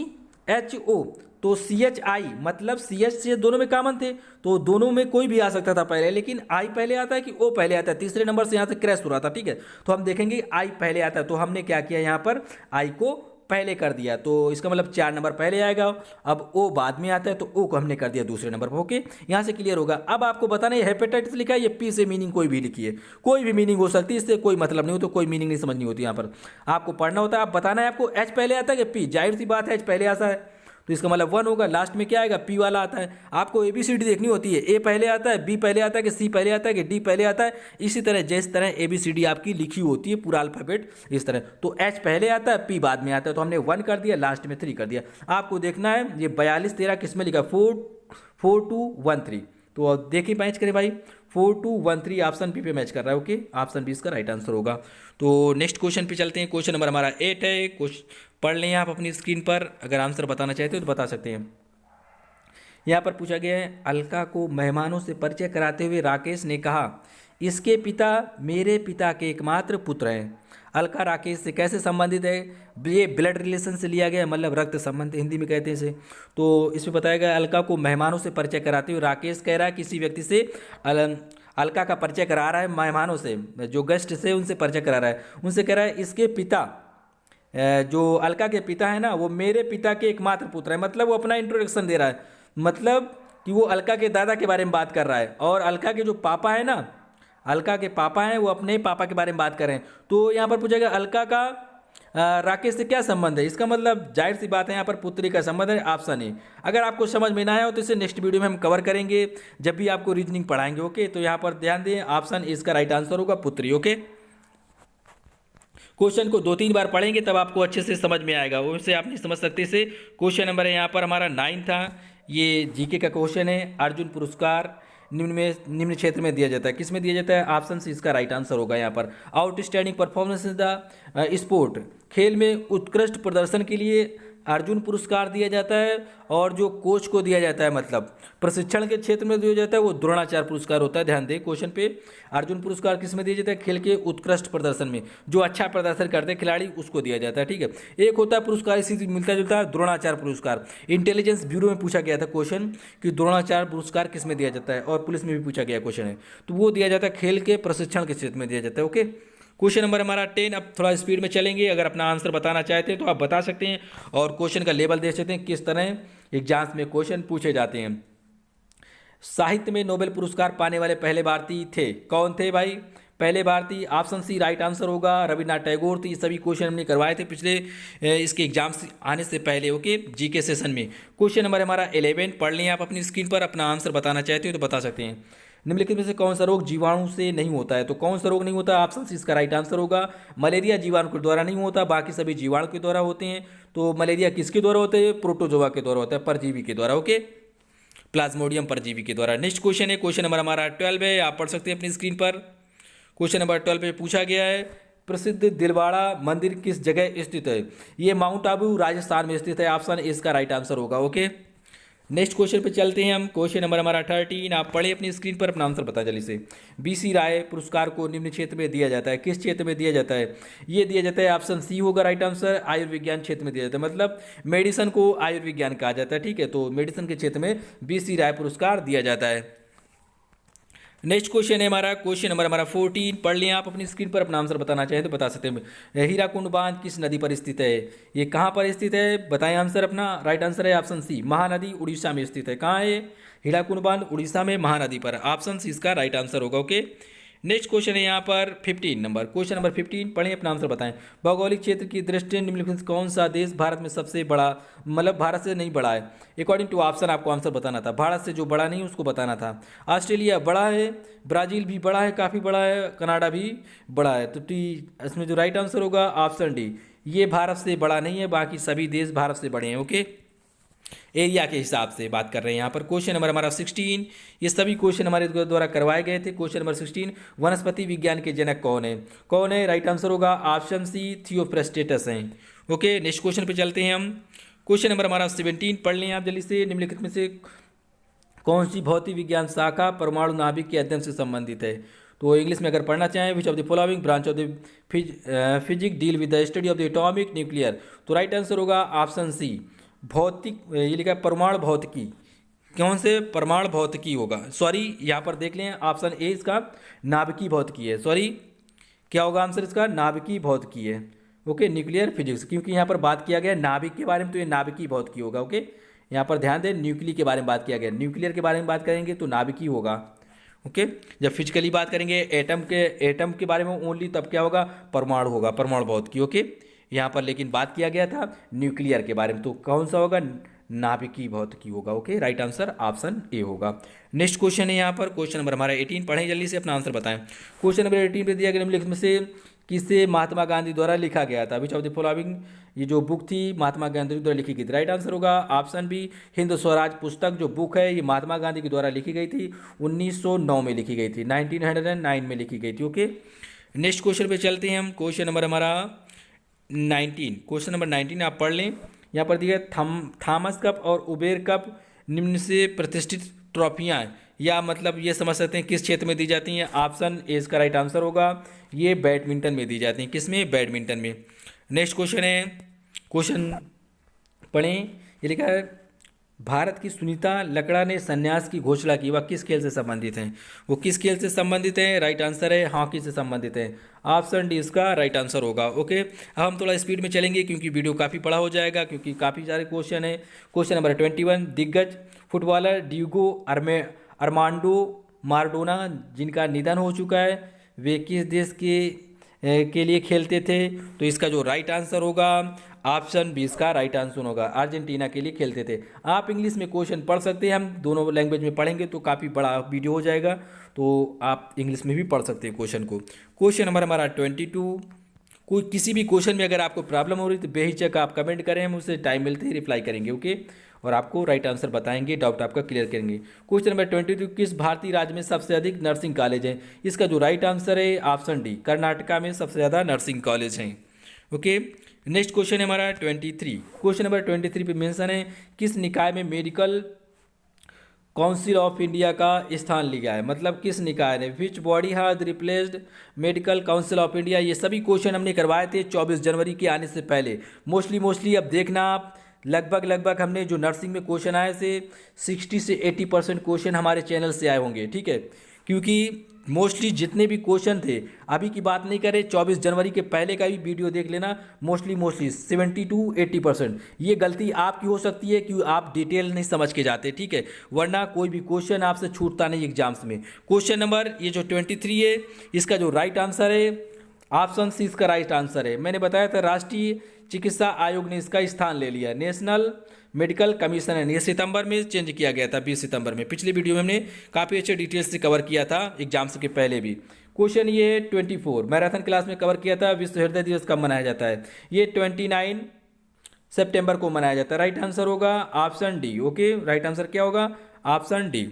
एच ओ, तो सी एच आई मतलब सी एच से दोनों में कॉमन थे, तो दोनों में कोई भी आ सकता था पहले, लेकिन आई पहले आता है कि ओ पहले आता है, तीसरे नंबर से यहाँ से क्रैश हो रहा था। ठीक है, तो हम देखेंगे आई पहले आता है, तो हमने क्या किया, यहाँ पर आई को पहले कर दिया, तो इसका मतलब 4 नंबर पहले आएगा। अब ओ बाद में आता है, तो ओ को हमने कर दिया दूसरे नंबर पर। ओके, यहाँ से क्लियर होगा। अब आपको बताना है हेपेटाइटिस लिखा है, ये पी से मीनिंग कोई भी लिखी है, कोई भी मीनिंग हो सकती है, इससे कोई मतलब नहीं हो, तो कोई मीनिंग नहीं समझनी होती। यहाँ पर आपको पढ़ना होता है, आप बताना है आपको एच पहले आता है कि पी, जाहिर सी बात है एच पहले आता है, तो इसका मतलब 1 होगा। लास्ट में क्या आएगा, पी वाला आता है। आपको ABCD देखनी होती है, ए पहले आता है, बी पहले आता है कि सी पहले आता है कि डी पहले आता है, इसी तरह जिस तरह ABCD आपकी लिखी होती है पूरा अल्फाबेट इस तरह। तो एच पहले आता है, पी बाद में आता है, तो हमने 1 कर दिया, लास्ट में 3 कर दिया। आपको देखना है ये 42 13 किस में लिखा, 4 2 1 3। तो देखिए मैच करें भाई, 4 2 1 3 ऑप्शन बी पे मैच कर रहा है। ओके, ऑप्शन बी इसका राइट आंसर होगा। तो नेक्स्ट क्वेश्चन पे चलते हैं। क्वेश्चन नंबर हमारा 8 है, पढ़ लें आप अपनी स्क्रीन पर, अगर आंसर बताना चाहते हो तो बता सकते हैं। यहाँ पर पूछा गया है, अलका को मेहमानों से परिचय कराते हुए राकेश ने कहा, इसके पिता मेरे पिता के एकमात्र पुत्र हैं। अलका राकेश से कैसे संबंधित है, ये ब्लड रिलेशन से लिया गया है, मतलब रक्त संबंध हिंदी में कहते हैं इसे। तो इसमें बताया गया अलका को मेहमानों से परिचय कराते हुए राकेश कह रहा है किसी व्यक्ति से अलका का परिचय करा रहा है मेहमानों से, जो गेस्ट से उनसे परिचय करा रहा है। उनसे कह रहा है इसके पिता, जो अलका के पिता है ना, वो मेरे पिता के एकमात्र पुत्र है। मतलब वो अपना इंट्रोडक्शन दे रहा है, मतलब कि वो अलका के दादा के बारे में बात कर रहा है। और अलका के जो पापा है ना, अलका के पापा हैं, वो अपने पापा के बारे में बात कर रहे हैं। तो यहाँ पर पूछेगा अलका का राकेश से क्या संबंध है। इसका मतलब जाहिर सी बात है यहाँ पर पुत्री का संबंध है, ऑप्शन ए। अगर आपको समझ में ना आया हो तो इसे नेक्स्ट वीडियो में हम कवर करेंगे जब भी आपको रीजनिंग पढ़ाएंगे। ओके, तो यहाँ पर ध्यान दें, ऑप्शन ए इसका राइट आंसर होगा, पुत्री। ओके, क्वेश्चन को 2-3 बार पढ़ेंगे तब आपको अच्छे से समझ में आएगा, उससे आप नहीं समझ सकते। से क्वेश्चन नंबर है यहाँ पर हमारा 9 था, ये जीके का क्वेश्चन है। अर्जुन पुरस्कार निम्न क्षेत्र में दिया जाता है, किस में दिया जाता है? ऑप्शन सी इसका राइट आंसर होगा यहाँ पर। Outstanding performance in the sport, खेल में उत्कृष्ट प्रदर्शन के लिए अर्जुन पुरस्कार दिया जाता है। और जो कोच को दिया जाता है, मतलब प्रशिक्षण के क्षेत्र में दिया जाता है, वो द्रोणाचार्य पुरस्कार होता है। ध्यान दें क्वेश्चन पे, अर्जुन पुरस्कार किस में दिया जाता है? खेल के उत्कृष्ट प्रदर्शन में, जो अच्छा प्रदर्शन करते हैं खिलाड़ी उसको दिया जाता है। ठीक है, एक होता है पुरस्कार इसी मिलता जुलता है, द्रोणाचार्य पुरस्कार। इंटेलिजेंस ब्यूरो में पूछा गया था क्वेश्चन कि द्रोणाचार्य पुरस्कार किस में दिया जाता है, और पुलिस में भी पूछा गया क्वेश्चन है, तो वो दिया जाता है खेल के प्रशिक्षण के क्षेत्र में दिया जाता है। ओके, क्वेश्चन नंबर हमारा 10। अब थोड़ा स्पीड में चलेंगे, अगर अपना आंसर बताना चाहते हैं तो आप बता सकते हैं, और क्वेश्चन का लेवल देख सकते हैं किस तरह एग्जाम्स में क्वेश्चन पूछे जाते हैं। साहित्य में नोबेल पुरस्कार पाने वाले पहले भारतीय थे, कौन थे भाई? पहले भारतीय, ऑप्शन सी राइट आंसर होगा, रविन्द्रनाथ टैगोर थे। ये सभी क्वेश्चन हमने करवाए थे पिछले इसके एग्जाम्स आने से पहले। ओके, जीके सेशन में। क्वेश्चन नंबर हमारा 11 पढ़ लें आप अपनी स्क्रीन पर, अपना आंसर बताना चाहते हो तो बता सकते हैं। निम्नलिखित में से कौन सा रोग जीवाणु से नहीं होता है? तो कौन सा रोग नहीं होता? ऑप्शन सी इसका राइट आंसर होगा, मलेरिया जीवाणु के द्वारा नहीं होता, बाकी सभी जीवाणु के द्वारा होते हैं। तो मलेरिया किसके द्वारा होते हैं? प्रोटोजोआ के द्वारा होता है, परजीवी के द्वारा। ओके, प्लाज्मोडियम परजीवी के द्वारा। नेक्स्ट क्वेश्चन है, क्वेश्चन नंबर हमारा 12 है, आप पढ़ सकते हैं अपनी स्क्रीन पर। क्वेश्चन नंबर 12 पे पूछा गया है, प्रसिद्ध दिलवाड़ा मंदिर किस जगह स्थित है? ये माउंट आबू राजस्थान में स्थित है, ऑप्शन ए इसका राइट आंसर होगा। ओके, नेक्स्ट क्वेश्चन पे चलते हैं हम। क्वेश्चन नंबर हमारा 13, आप पढ़े अपनी स्क्रीन पर, अपना आंसर बता जल्दी से। BC राय पुरस्कार को निम्न क्षेत्र में दिया जाता है, किस क्षेत्र में दिया जाता है? ये दिया जाता है, ऑप्शन सी होगा राइट आंसर, आयुर्विज्ञान क्षेत्र में दिया जाता है। मतलब मेडिसिन को आयुर्विज्ञान कहा जाता है। ठीक है, तो मेडिसिन के क्षेत्र में BC राय पुरस्कार दिया जाता है। नेक्स्ट क्वेश्चन है हमारा, क्वेश्चन नंबर हमारा 14, पढ़ लिया आप अपनी स्क्रीन पर, अपना आंसर बताना चाहें तो बता सकते हैं। हीराकुंड बांध किस नदी पर स्थित है? ये कहाँ पर स्थित है? बताएं आंसर अपना। राइट आंसर है ऑप्शन सी, महानदी उड़ीसा में स्थित है। कहाँ है हीराकुंड बांध? उड़ीसा में, महानदी पर। ऑप्शन सी इसका राइट आंसर होगा। ओके, नेक्स्ट क्वेश्चन है यहाँ पर 15 नंबर, क्वेश्चन नंबर 15 पढ़ें, अपना आंसर बताएं। भौगोलिक क्षेत्र की दृष्टि से निम्नलिखित में कौन सा देश भारत में सबसे बड़ा, मतलब भारत से नहीं बड़ा है? अकॉर्डिंग टू ऑप्शन आपको आंसर बताना था, भारत से जो बड़ा नहीं उसको बताना था। ऑस्ट्रेलिया बड़ा है, ब्राज़ील भी बड़ा है, काफ़ी बड़ा है, कनाडा भी बड़ा है। तो इसमें जो राइट आंसर होगा ऑप्शन डी, ये भारत से बड़ा नहीं है, बाकी सभी देश भारत से बड़े हैं। ओके, एरिया के हिसाब से बात कर रहे हैं यहाँ पर। क्वेश्चन नंबर हमारा 16, ये सभी क्वेश्चन हमारे द्वारा करवाए गए थे। क्वेश्चन नंबर 16, वनस्पति विज्ञान के जनक कौन है? कौन है? राइट आंसर होगा ऑप्शन सी, थियोफ्रस्टेटस हैं। ओके, नेक्स्ट क्वेश्चन पे चलते हैं हम। क्वेश्चन नंबर हमारा 17 पढ़ लें आप जल्दी से। निम्नलिखित में से कौन सी भौतिक विज्ञान शाखा परमाणु नाभिक के अध्ययन से संबंधित है? तो इंग्लिश में अगर पढ़ना चाहें, which of the following branch of the physics deal with the study of the atomic nuclear? तो राइट आंसर होगा ऑप्शन सी, भौतिक, ये लिखा है परमाणु भौतिकी। कौन से? परमाणु भौतिकी होगा, सॉरी यहाँ पर देख लें, ऑप्शन ए इसका नाभिकीय भौतिकी है। सॉरी, क्या होगा आंसर इसका? नाभिकीय भौतिकी है। ओके, न्यूक्लियर फिजिक्स, क्योंकि यहाँ पर बात किया गया नाभिक के बारे में, तो ये नाभिकीय भौतिकी होगा। ओके, यहाँ पर ध्यान दें, न्यूक्लियर के बारे में बात किया गया, न्यूक्लियर के बारे में बात करेंगे तो नाभिकीय होगा। ओके, जब फिजिकली बात करेंगे एटम के बारे में ओनली, तब क्या होगा? परमाणु होगा, परमाणु भौतिकी। ओके, यहाँ पर लेकिन बात किया गया था न्यूक्लियर के बारे में, तो कौन सा होगा? नाभिकीय भौतिकी होगा। Okay, right answer option A होगा। नेक्स्ट क्वेश्चन है यहाँ पर, क्वेश्चन नंबर हमारा 18 पढ़ें जल्दी से, अपना आंसर बताएं। क्वेश्चन नंबर 18 पे दिया गया, निम्नलिखित में से किसे महात्मा गांधी द्वारा लिखा गया था? विच ऑफ द फॉलोइंग, ये जो बुक थी महात्मा गांधी द्वारा लिखी गई थी? राइट आंसर होगा ऑप्शन बी, हिंद स्वराज पुस्तक जो बुक है ये महात्मा गांधी के द्वारा लिखी गई थी, 1909 में लिखी गई थी, 1909 में लिखी गई थी। ओके, नेक्स्ट क्वेश्चन पे चलते हैं हम। क्वेश्चन नंबर हमारा 19, क्वेश्चन नंबर 19 आप पढ़ लें। यहाँ पर दिया थॉमस कप और उबेर कप निम्न से प्रतिष्ठित ट्रॉफियाँ, या मतलब ये समझ सकते हैं किस क्षेत्र में दी जाती हैं? ऑप्शन ए इसका राइट आंसर होगा, ये बैडमिंटन में दी जाती हैं। किस में? बैडमिंटन में। नेक्स्ट क्वेश्चन है, क्वेश्चन पढ़ें, ये लिखा है भारत की सुनीता लकड़ा ने संन्यास की घोषणा की, वह किस खेल से संबंधित हैं? वो किस खेल से संबंधित हैं? राइट आंसर है हॉकी से संबंधित है। ऑप्शन डी इसका राइट आंसर होगा। ओके, अब हम थोड़ा स्पीड में चलेंगे क्योंकि वीडियो काफ़ी बड़ा हो जाएगा, क्योंकि काफ़ी सारे क्वेश्चन है। क्वेश्चन नंबर 21, दिग्गज फुटबॉलर डिएगो अरमांडो माराडोना जिनका निधन हो चुका है, वे किस देश के लिए खेलते थे? तो इसका जो राइट आंसर होगा ऑप्शन बी इसका राइट आंसर होगा, अर्जेंटीना के लिए खेलते थे। आप इंग्लिश में क्वेश्चन पढ़ सकते हैं, हम दोनों लैंग्वेज में पढ़ेंगे तो काफ़ी बड़ा वीडियो हो जाएगा, तो आप इंग्लिश में भी पढ़ सकते हैं क्वेश्चन को। क्वेश्चन नंबर हमारा 22, कोई किसी भी क्वेश्चन में अगर आपको प्रॉब्लम हो रही तो बेहिचक आप कमेंट करें, हम उससे टाइम मिलते ही रिप्लाई करेंगे। ओके, और आपको राइट आंसर बताएंगे, डाउट आपका क्लियर करेंगे। क्वेश्चन नंबर 22, किस भारतीय राज्य में सबसे अधिक नर्सिंग कॉलेज हैं? इसका जो राइट आंसर है ऑप्शन डी, कर्नाटका में सबसे ज़्यादा नर्सिंग कॉलेज हैं। ओके, नेक्स्ट क्वेश्चन है हमारा 23। क्वेश्चन नंबर 23 पे मेंशन है किस निकाय में मेडिकल काउंसिल ऑफ इंडिया का स्थान लिया है? मतलब किस निकाय ने, which body has replaced medical council of India? ये सभी क्वेश्चन हमने करवाए थे 24 जनवरी के आने से पहले। मोस्टली अब देखना आप, लगभग हमने जो नर्सिंग में क्वेश्चन आए थे 60 से 80% क्वेश्चन हमारे चैनल से आए होंगे, ठीक है, क्योंकि मोस्टली जितने भी क्वेश्चन थे, अभी की बात नहीं करें, 24 जनवरी के पहले का भी वीडियो देख लेना, मोस्टली 70 to 80%। ये गलती आपकी हो सकती है कि आप डिटेल नहीं समझ के जाते, ठीक है, वरना कोई भी क्वेश्चन आपसे छूटता नहीं एग्जाम्स में। क्वेश्चन नंबर ये जो 23 है, इसका जो राइट आंसर है ऑप्शन सी इसका राइट आंसर है। मैंने बताया था राष्ट्रीय चिकित्सा आयोग ने इसका स्थान ले लिया, नेशनल मेडिकल कमीशन है। ये सितंबर में चेंज किया गया था, 20 सितंबर में। पिछली वीडियो में हमने काफ़ी अच्छे डिटेल्स से कवर किया था एग्जाम्स के पहले भी। क्वेश्चन ये 24 मैराथन क्लास में कवर किया था, विश्व हृदय दिवस कब मनाया जाता है? ये 29 सितंबर को मनाया जाता है। राइट आंसर होगा option D. Okay, right answer क्या होगा? Option D.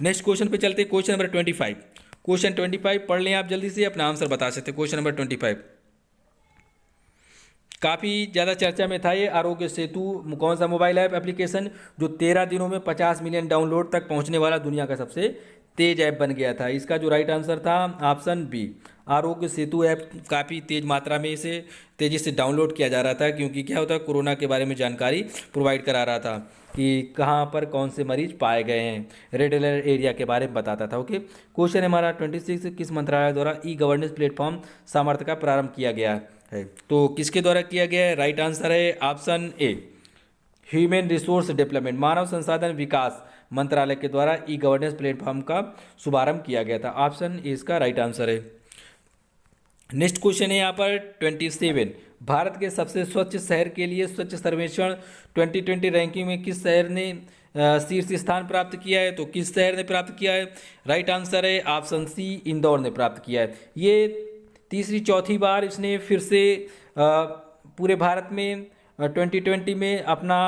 नेक्स्ट क्वेश्चन पे चलते हैं, क्वेश्चन नंबर 25। क्वेश्चन 25 पढ़ लें आप जल्दी से, अपना आंसर बता सकते हैं। क्वेश्चन नंबर 25 काफ़ी ज़्यादा चर्चा में था। ये आरोग्य सेतु कौन सा मोबाइल ऐप एप्लीकेशन जो 13 दिनों में 50 मिलियन डाउनलोड तक पहुंचने वाला दुनिया का सबसे तेज ऐप बन गया था? इसका जो राइट आंसर था option B, Aarogya Setu app काफ़ी तेज मात्रा में इसे तेज़ी से डाउनलोड किया जा रहा था, क्योंकि क्या होता है, कोरोना के बारे में जानकारी प्रोवाइड करा रहा था कि कहाँ पर कौन से मरीज पाए गए हैं, रेड अलर्ट एरिया के बारे में बताता था। ओके, क्वेश्चन हमारा 26, किस मंत्रालय द्वारा ई गवर्नेंस प्लेटफॉर्म सामर्थ्य का प्रारंभ किया गया है? तो किसके द्वारा किया गया है? राइट आंसर है option A, human resource development, मानव संसाधन विकास मंत्रालय के द्वारा ई गवर्नेंस प्लेटफॉर्म का शुभारंभ किया गया था। ऑप्शन ए इसका राइट आंसर है। नेक्स्ट क्वेश्चन है यहाँ पर 27, भारत के सबसे स्वच्छ शहर के लिए स्वच्छ सर्वेक्षण 2020 रैंकिंग में किस शहर ने शीर्ष स्थान प्राप्त किया है? तो किस शहर ने प्राप्त किया है? राइट आंसर है ऑप्शन सी, इंदौर ने प्राप्त किया है। ये तीसरी चौथी बार इसने फिर से पूरे भारत में 2020 में अपना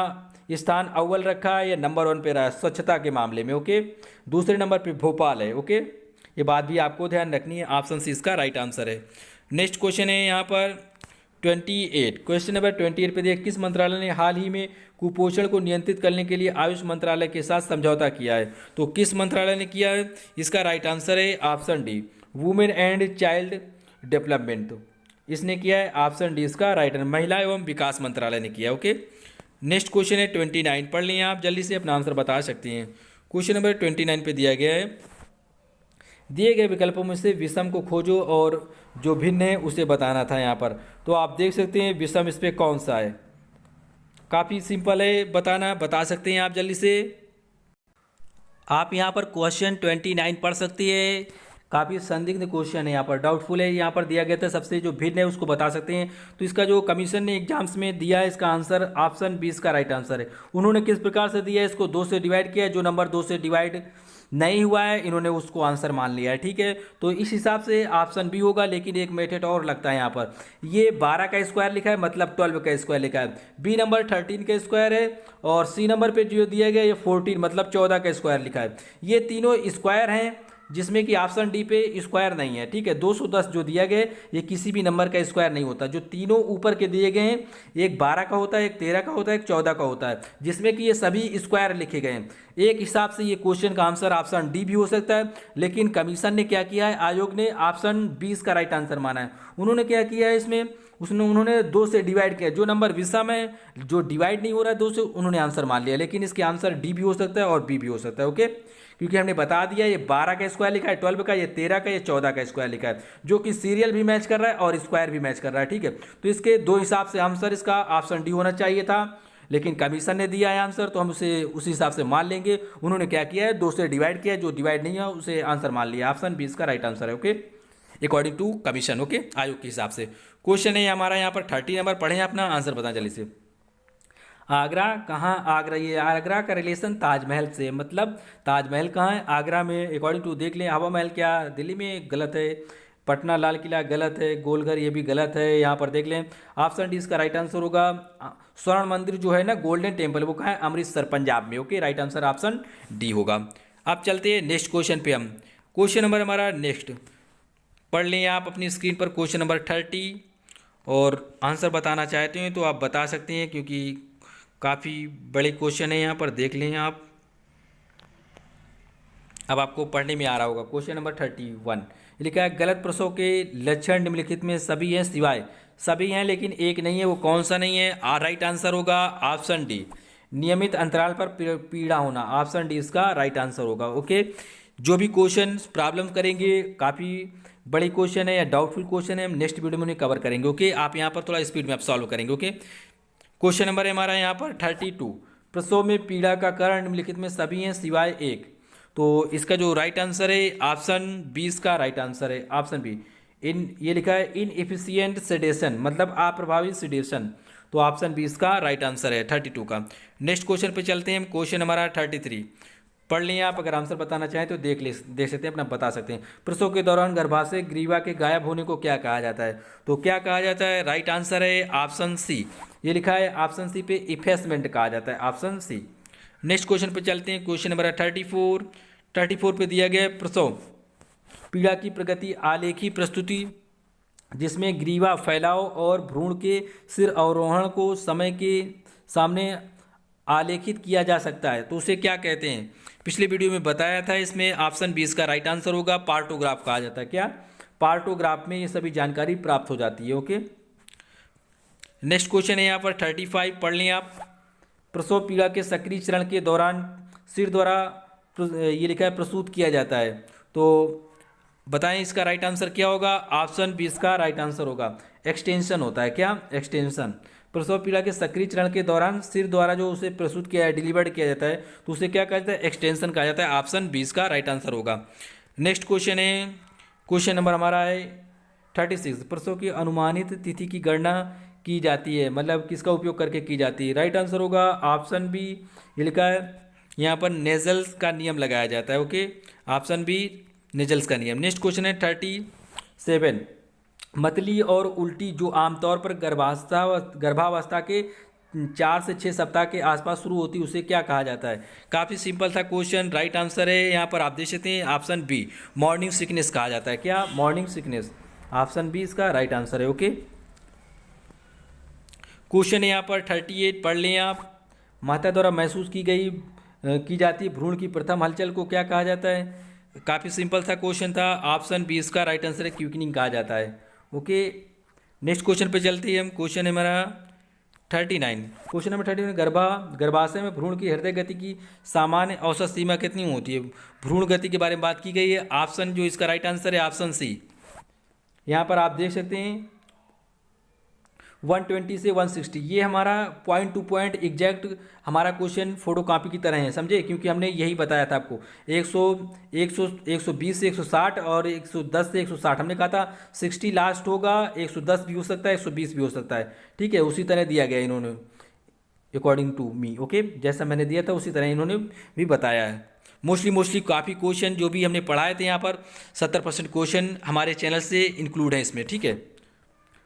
स्थान अव्वल रखा है, या नंबर 1 पे रहा है स्वच्छता के मामले में। ओके, दूसरे नंबर पे भोपाल है। ओके, ये बात भी आपको ध्यान रखनी है। ऑप्शन सी इसका राइट आंसर है। नेक्स्ट क्वेश्चन है यहाँ पर 28। क्वेश्चन नंबर 28 पे देखिए, किस मंत्रालय ने हाल ही में कुपोषण को नियंत्रित करने के लिए आयुष मंत्रालय के साथ समझौता किया है? तो किस मंत्रालय ने किया है? इसका राइट आंसर है option D, women and child development, तो इसने किया है। ऑप्शन डी इसका राइट आंसर, महिला एवं विकास मंत्रालय ने किया। ओके, नेक्स्ट क्वेश्चन है 29, पढ़ लें आप जल्दी से, अपना आंसर बता सकते हैं। क्वेश्चन नंबर 29 पे दिया गया है, दिए गए विकल्पों में से विषम को खोजो और जो भिन्न है उसे बताना था यहाँ पर। तो आप देख सकते हैं विषम इस पर कौन सा है, काफ़ी सिंपल है बताना, बता सकते हैं आप जल्दी से। आप यहाँ पर क्वेश्चन 29 पढ़ सकती है, काफ़ी संदिग्ध क्वेश्चन है, यहाँ पर डाउटफुल है। यहाँ पर दिया गया था सबसे जो भिन्न है उसको बता सकते हैं। तो इसका जो कमीशन ने एग्जाम्स में दिया है, इसका आंसर ऑप्शन 20 का राइट आंसर है। उन्होंने किस प्रकार से दिया है, इसको 2 से डिवाइड किया है, जो नंबर 2 से डिवाइड नहीं हुआ है इन्होंने उसको आंसर मान लिया है, ठीक है। तो इस हिसाब से ऑप्शन बी होगा, लेकिन एक मेथड और लगता है यहाँ पर, ये 12 का स्क्वायर लिखा है, मतलब 12 का स्क्वायर लिखा है। बी नंबर 13 का स्क्वायर है, और सी नंबर पे जो दिया गया ये 14 मतलब 14 का स्क्वायर लिखा है। ये तीनों स्क्वायर हैं, जिसमें कि ऑप्शन डी पे स्क्वायर नहीं है, ठीक है। 210 जो दिया गया ये किसी भी नंबर का स्क्वायर नहीं होता। जो तीनों ऊपर के दिए गए हैं, एक 12 का होता है, एक 13 का होता है, एक 14 का होता है, जिसमें कि ये सभी स्क्वायर लिखे गए हैं। एक हिसाब से ये क्वेश्चन का आंसर ऑप्शन डी भी हो सकता है, लेकिन कमीशन ने क्या किया है, आयोग ने ऑप्शन 20 का राइट आंसर माना है। उन्होंने क्या किया है, इसमें उसने उन्होंने 2 से डिवाइड किया, जो नंबर विषम है, जो डिवाइड नहीं हो रहा है 2 से, उन्होंने आंसर मान लिया। लेकिन इसके आंसर डी भी हो सकता है और बी भी हो सकता है। ओके, क्योंकि हमने बता दिया ये 12 का स्क्वायर लिखा है, 12 का, ये 13 का, ये 14 का स्क्वायर लिखा है, जो कि सीरियल भी मैच कर रहा है और स्क्वायर भी मैच कर रहा है। ठीक है, तो इसके दो हिसाब से आंसर इसका ऑप्शन डी होना चाहिए था, लेकिन कमीशन ने दिया है आंसर तो हम उसे उसी हिसाब से मान लेंगे। उन्होंने क्या किया है, 2 से डिवाइड किया है, जो डिवाइड नहीं है उसे आंसर मान लिया। ऑप्शन बी इसका राइट आंसर है। Okay, according to commission, okay, आयोग के हिसाब से। क्वेश्चन है हमारा यहाँ पर 30 नंबर, पढ़ें अपना आंसर बताएं जल्दी से। आगरा कहाँ, आगरा, ये आगरा का रिलेशन ताजमहल से, मतलब ताजमहल कहाँ है, आगरा में। अकॉर्डिंग टू देख लें, हवा महल क्या दिल्ली में, गलत है। पटना लाल किला गलत है। गोलघर ये भी गलत है। यहाँ पर देख लें, ऑप्शन डी इसका राइट आंसर होगा। स्वर्ण मंदिर जो है ना, गोल्डन टेम्पल, वो कहाँ है, अमृतसर पंजाब में। Okay, right answer option D होगा। अब चलते हैं नेक्स्ट क्वेश्चन पे हम। क्वेश्चन नंबर हमारा नेक्स्ट पढ़ लें आप अपनी स्क्रीन पर, क्वेश्चन नंबर 30, और आंसर बताना चाहते हैं तो आप बता सकते हैं, क्योंकि काफ़ी बड़े क्वेश्चन है यहाँ पर, देख लें आप। अब आपको पढ़ने में आ रहा होगा। क्वेश्चन नंबर 31 लिखा है, गलत प्रसव के लक्षण निम्नलिखित में सभी हैं सिवाय, सभी हैं लेकिन एक नहीं है, वो कौन सा नहीं है। राइट आंसर होगा ऑप्शन डी, नियमित अंतराल पर पीड़ा होना। ऑप्शन डी इसका राइट आंसर होगा। ओके, जो भी क्वेश्चन प्रॉब्लम करेंगे, काफ़ी बड़े क्वेश्चन है या डाउटफुल क्वेश्चन है, हम नेक्स्ट वीडियो में उन्हें कवर करेंगे। ओके, आप यहाँ पर थोड़ा स्पीड में आप सॉल्व करेंगे। ओके, क्वेश्चन नंबर है हमारा यहाँ पर 32, प्रसव में पीड़ा का कारण निम्नलिखित में सभी हैं सिवाय एक। तो इसका जो राइट आंसर है ऑप्शन बी इसका राइट आंसर है। ऑप्शन बी, इन ये लिखा है इनएफिशिएंट सेडेशन, मतलब अप्रभावी सेडेशन। तो ऑप्शन बी इसका राइट आंसर है 32 का। नेक्स्ट क्वेश्चन पे चलते हैं हम। क्वेश्चन हमारा 33, पढ़ लें आप, अगर आंसर बताना चाहें तो देख सकते हैं, अपना बता सकते हैं। प्रसव के दौरान गर्भाशय ग्रीवा के गायब होने को क्या कहा जाता है। तो क्या कहा जाता है, राइट आंसर है ऑप्शन सी, ये लिखा है ऑप्शन सी पे इफेसमेंट कहा जाता है, ऑप्शन सी। नेक्स्ट क्वेश्चन पे चलते हैं। क्वेश्चन नंबर 34 पे दिया गया है, प्रसव पीड़ा की प्रगति आलेखी प्रस्तुति जिसमें ग्रीवा फैलाव और भ्रूण के सिर अवरोहण को समय के सामने आलेखित किया जा सकता है, तो उसे क्या कहते हैं। पिछले वीडियो में बताया था, इसमें ऑप्शन बी इसका राइट आंसर होगा, पार्टोग्राफ कहा जाता है। क्या, पार्टोग्राफ में ये सभी जानकारी प्राप्त हो जाती है। ओके, नेक्स्ट क्वेश्चन है यहाँ पर 35, पढ़ लें आप। प्रसव पीड़ा के सक्रिय चरण के दौरान सिर द्वारा ये लिखा है प्रसूत किया जाता है, तो बताएं इसका राइट आंसर क्या होगा। ऑप्शन बी इसका राइट आंसर होगा, एक्सटेंशन होता है। क्या, एक्सटेंशन। प्रसव पीड़ा के सक्रिय चरण के दौरान सिर द्वारा जो उसे प्रसूत किया है, डिलीवर्ड किया जाता है, तो उसे क्या कहा जाता है, एक्सटेंशन कहा जाता है। ऑप्शन बी इसका राइट आंसर होगा। नेक्स्ट क्वेश्चन है, क्वेश्चन नंबर हमारा है 36, प्रसव की अनुमानित तिथि की गणना की जाती है, मतलब किसका उपयोग करके की जाती है। राइट आंसर होगा ऑप्शन बी, ये लिखा है यहाँ पर नेजल्स का नियम लगाया जाता है। ओके, ऑप्शन बी नेजल्स का नियम। नेक्स्ट क्वेश्चन है 37, मतली और उल्टी जो आमतौर पर गर्भावस्था के 4 से 6 सप्ताह के आसपास शुरू होती है, उसे क्या कहा जाता है। काफ़ी सिंपल था क्वेश्चन। राइट आंसर है यहाँ पर आप देख सकते हैं ऑप्शन बी, मॉर्निंग सिकनेस कहा जाता है। क्या, मॉर्निंग सिकनेस। ऑप्शन बी इसका राइट आंसर है। ओके, क्वेश्चन है यहाँ पर 38, पढ़ लें आप। माता द्वारा महसूस की जाती भ्रूण की प्रथम हलचल को क्या कहा जाता है। काफ़ी सिंपल सा क्वेश्चन था। ऑप्शन बी इसका राइट आंसर है, क्विकनिंग कहा जाता है। ओके, नेक्स्ट क्वेश्चन पे चलते हैं हम। क्वेश्चन है हमारा 39, क्वेश्चन नंबर 39, गर्भाशय में भ्रूण की हृदय गति की सामान्य औसत सीमा कितनी होती है। भ्रूण गति के बारे में बात की गई है। ऑप्शन जो इसका राइट आंसर है ऑप्शन सी, यहाँ पर आप देख सकते हैं 120 से 160। ये हमारा पॉइंट टू पॉइंट एग्जैक्ट हमारा क्वेश्चन फोटो कॉपी की तरह है, समझे, क्योंकि हमने यही बताया था आपको 120 से 160 और 110 से 160। हमने कहा था 60 लास्ट होगा, 110 भी हो सकता है, 120 भी हो सकता है। ठीक है, उसी तरह दिया गया इन्होंने, अकॉर्डिंग टू मी। ओके, जैसा मैंने दिया था उसी तरह इन्होंने भी बताया है। मोस्टली काफ़ी क्वेश्चन जो भी हमने पढ़ाए थे यहाँ पर 70% क्वेश्चन हमारे चैनल से इंक्लूड है इसमें। ठीक है,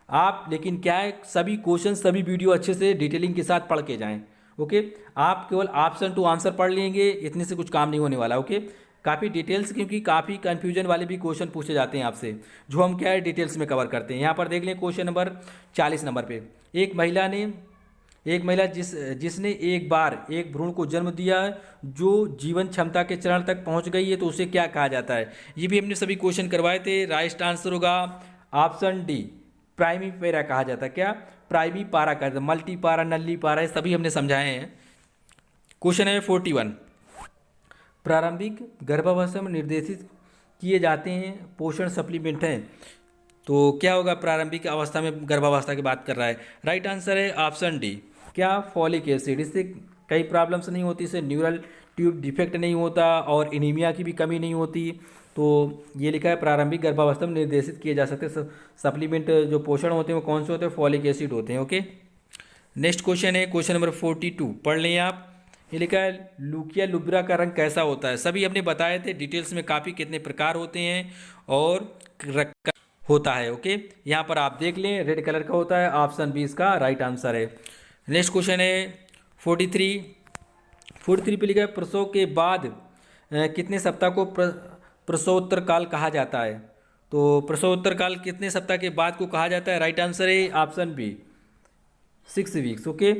आप लेकिन क्या है, सभी क्वेश्चन सभी वीडियो अच्छे से डिटेलिंग के साथ पढ़ के जाएं। ओके, आप केवल ऑप्शन टू आंसर पढ़ लेंगे, इतने से कुछ काम नहीं होने वाला। ओके, काफ़ी डिटेल्स, क्योंकि काफ़ी कन्फ्यूजन वाले भी क्वेश्चन पूछे जाते हैं आपसे, जो हम क्या है डिटेल्स में कवर करते हैं। यहाँ पर देख लें क्वेश्चन नंबर 40 नंबर पे, एक महिला जिसने एक बार एक भ्रूण को जन्म दिया जो जीवन क्षमता के चरण तक पहुँच गई है, तो उसे क्या कहा जाता है। ये भी हमने सभी क्वेश्चन करवाए थे। राइट आंसर होगा ऑप्शन डी, प्राइमीपेरा कहा जाता है। क्या? प्राइमी पारा कहा जाता है। मल्टी पारा, नल्ली पारा, ये सभी हमने समझाए हैं। क्वेश्चन है 41। प्रारंभिक गर्भावस्था में निर्देशित किए जाते हैं पोषण सप्लीमेंट हैं, तो क्या होगा? प्रारंभिक अवस्था में गर्भावस्था की बात कर रहा है। राइट आंसर है ऑप्शन डी। क्या? Folic acid. इससे कई प्रॉब्लम्स नहीं होती, इससे न्यूरल ट्यूब डिफेक्ट नहीं होता और एनीमिया की भी कमी नहीं होती। तो ये लिखा है प्रारंभिक गर्भावस्था में निर्देशित किए जा सकते सप्लीमेंट जो पोषण होते हैं वो कौन से होते हैं? फॉलिक एसिड होते हैं। ओके, नेक्स्ट क्वेश्चन है क्वेश्चन नंबर 42, पढ़ लें आप। ये लिखा है लुकिया लुब्रा का रंग कैसा होता है? सभी हमने बताए थे डिटेल्स में काफ़ी, कितने प्रकार होते हैं और होता है। ओके, यहाँ पर आप देख लें रेड कलर का होता है। ऑप्शन बी इसका राइट आंसर है। नेक्स्ट क्वेश्चन है 43 पे लिखा है प्रसव के बाद कितने सप्ताह को प्रसवोत्तर काल कहा जाता है? तो प्रसवोत्तर काल कितने सप्ताह के बाद को कहा जाता है? राइट आंसर है option B 6 weeks. Okay,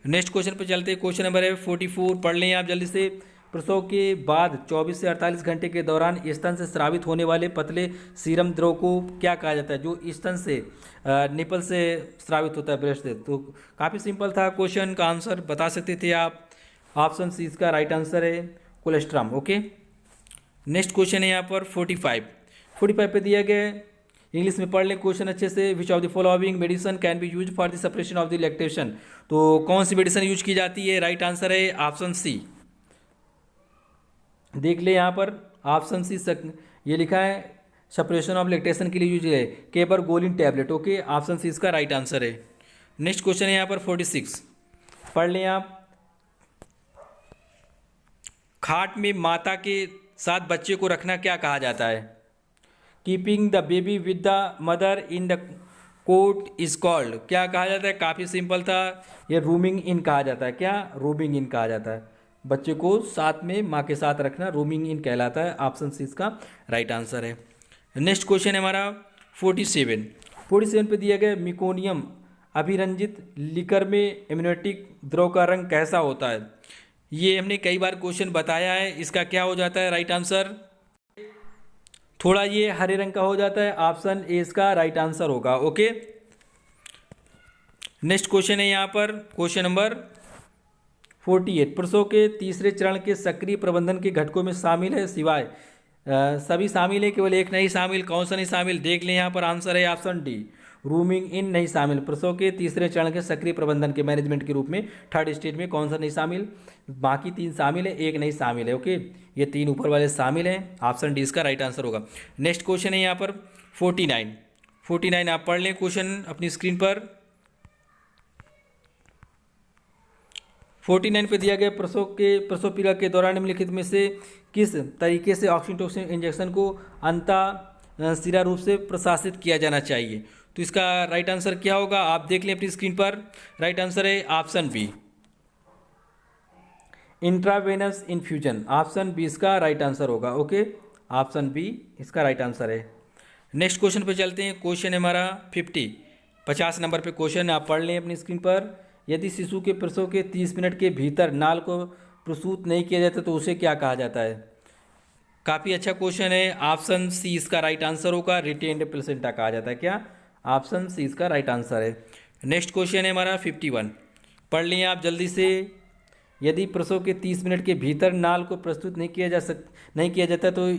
next question पे चलते हैं। क्वेश्चन नंबर है 44, पढ़ लें आप जल्दी से। प्रसव के बाद 24 से 48 घंटे के दौरान स्तन से स्रावित होने वाले पतले सीरम द्रव को क्या कहा जाता है? जो स्तन से निपल से स्रावित होता है, ब्रेस्ट से। तो काफ़ी सिंपल था क्वेश्चन, का आंसर बता सकते थे आप। ऑप्शन सी इसका राइट आंसर है कोलेस्ट्रम। ओके, नेक्स्ट क्वेश्चन है यहाँ पर 45 पे दिया गया है। इंग्लिश में पढ़ लें क्वेश्चन अच्छे से। Which of the following medicine can be use for the suppression of the lactation? तो कौन सी मेडिसिन यूज की जाती है? राइट आंसर है ऑप्शन सी। देख ले यहाँ पर ऑप्शन सी ये लिखा है सप्रेशन ऑफ लैक्टेशन के लिए यूज है केबरगोलिन टैबलेट। ओके, ऑप्शन सी इसका राइट आंसर है। नेक्स्ट क्वेश्चन है यहाँ पर 46, पढ़ लें आप। खाट में माता के साथ बच्चे को रखना क्या कहा जाता है? Keeping the baby with the mother in the coat is called, क्या कहा जाता है? काफ़ी सिंपल था, ये रूमिंग इन कहा जाता है। क्या? रूमिंग इन कहा जाता है। बच्चे को साथ में माँ के साथ रखना रूमिंग इन कहलाता है। ऑप्शन सी इसका राइट आंसर है। नेक्स्ट क्वेश्चन है हमारा 47 पे दिया गया मिकोनियम अभिरंजित लिकर में एम्नियोटिक द्रव का रंग कैसा होता है? ये हमने कई बार क्वेश्चन बताया है। इसका क्या हो जाता है? राइट आंसर थोड़ा ये हरे रंग का हो जाता है। ऑप्शन ए इसका राइट आंसर होगा। ओके, नेक्स्ट क्वेश्चन है यहाँ पर क्वेश्चन नंबर 48, प्रसव के तीसरे चरण के सक्रिय प्रबंधन के घटकों में शामिल है सिवाय सभी शामिल है, केवल एक नहीं शामिल। कौन सा नहीं शामिल? देख लें यहाँ पर आंसर है ऑप्शन डी, रूमिंग इन नहीं शामिल। प्रसव के तीसरे चरण के सक्रिय प्रबंधन के मैनेजमेंट के रूप में थर्ड स्टेज में कौन सा नहीं शामिल? बाकी 3 शामिल है, एक नहीं शामिल है। ओके, ये 3 ऊपर वाले शामिल हैं। ऑप्शन डी इसका राइट आंसर होगा। नेक्स्ट क्वेश्चन है यहाँ पर 49 आप पढ़ लें क्वेश्चन अपनी स्क्रीन पर। 49 पे दिया गया प्रसव पीड़ा के दौरान निम्नलिखित में से किस तरीके से ऑक्सीटोसिन इंजेक्शन को अंतःशिरा रूप से प्रशासित किया जाना चाहिए? तो इसका राइट आंसर क्या होगा? आप देख लें अपनी स्क्रीन पर। राइट आंसर है option B, intravenous infusion. Option B इसका राइट आंसर होगा। ओके, ऑप्शन बी इसका राइट आंसर है। नेक्स्ट क्वेश्चन पे चलते हैं। क्वेश्चन है हमारा 50 नंबर पे क्वेश्चन, आप पढ़ लें अपनी स्क्रीन पर। यदि शिशु के प्रसव के 30 मिनट के भीतर नाल को प्रसूत नहीं किया जाता तो उसे क्या कहा जाता है? काफ़ी अच्छा क्वेश्चन है। ऑप्शन सी इसका राइट आंसर होगा, रिटेन्ड प्लेसेंटा कहा जाता है। क्या? ऑप्शन सी इसका राइट आंसर है। नेक्स्ट क्वेश्चन है हमारा 51, पढ़ लें आप जल्दी से। यदि प्रसव के 30 मिनट के भीतर नाल को प्रस्तुत नहीं किया जाता तो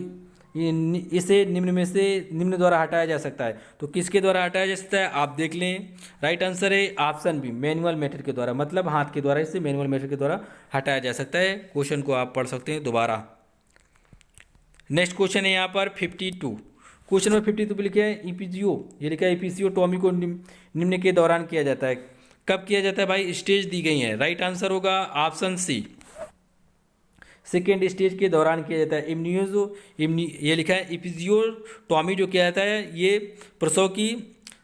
इसे निम्न द्वारा हटाया जा सकता है। तो किसके द्वारा हटाया जा सकता है? आप देख लें। राइट आंसर है ऑप्शन बी, मैनुअल मेथड के द्वारा, मतलब हाथ के द्वारा इसे मैनुअल मेथड के द्वारा हटाया जा सकता है। क्वेश्चन को आप पढ़ सकते हैं दोबारा। नेक्स्ट क्वेश्चन है यहाँ पर 52, क्वेश्चन नंबर 52 पे लिखा है ईपीजीओ, ये लिखा है ईपीसीओटॉमी को निम्न के दौरान किया जाता है। कब किया जाता है भाई? स्टेज दी गई है। राइट आंसर होगा ऑप्शन सी, सेकेंड स्टेज के दौरान किया जाता है। ये लिखा है इपिजियोटॉमी जो किया जाता है ये प्रसव की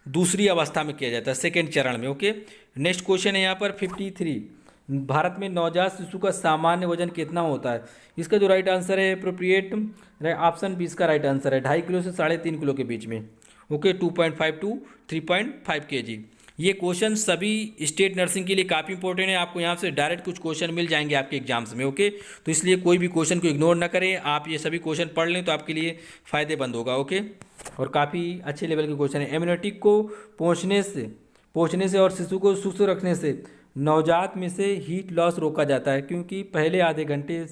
दूसरी अवस्था में किया जाता है, सेकेंड चरण में। ओके, नेक्स्ट क्वेश्चन है यहाँ पर 53, भारत में नवजात शिशु का सामान्य वजन कितना होता है? इसका जो राइट आंसर है अप्रोप्रिएट ऑप्शन बी इसका राइट आंसर है 2.5 किलो से 3.5 किलो के बीच में। Okay, 2.5 to 3.5 kg। ये क्वेश्चन सभी स्टेट नर्सिंग के लिए काफ़ी इंपॉर्टेंट है। आपको यहाँ से डायरेक्ट कुछ क्वेश्चन मिल जाएंगे आपके एग्जाम्स में। ओके, तो इसलिए कोई भी क्वेश्चन को इग्नोर ना करें, आप ये सभी क्वेश्चन पढ़ लें तो आपके लिए फ़ायदेमंद होगा। ओके, और काफ़ी अच्छे लेवल के क्वेश्चन है। इम्यूनिटी को पहुँचने से और शिशु को सुस्त रखने से नवजात में से हीट लॉस रोका जाता है, क्योंकि पहले आधे घंटे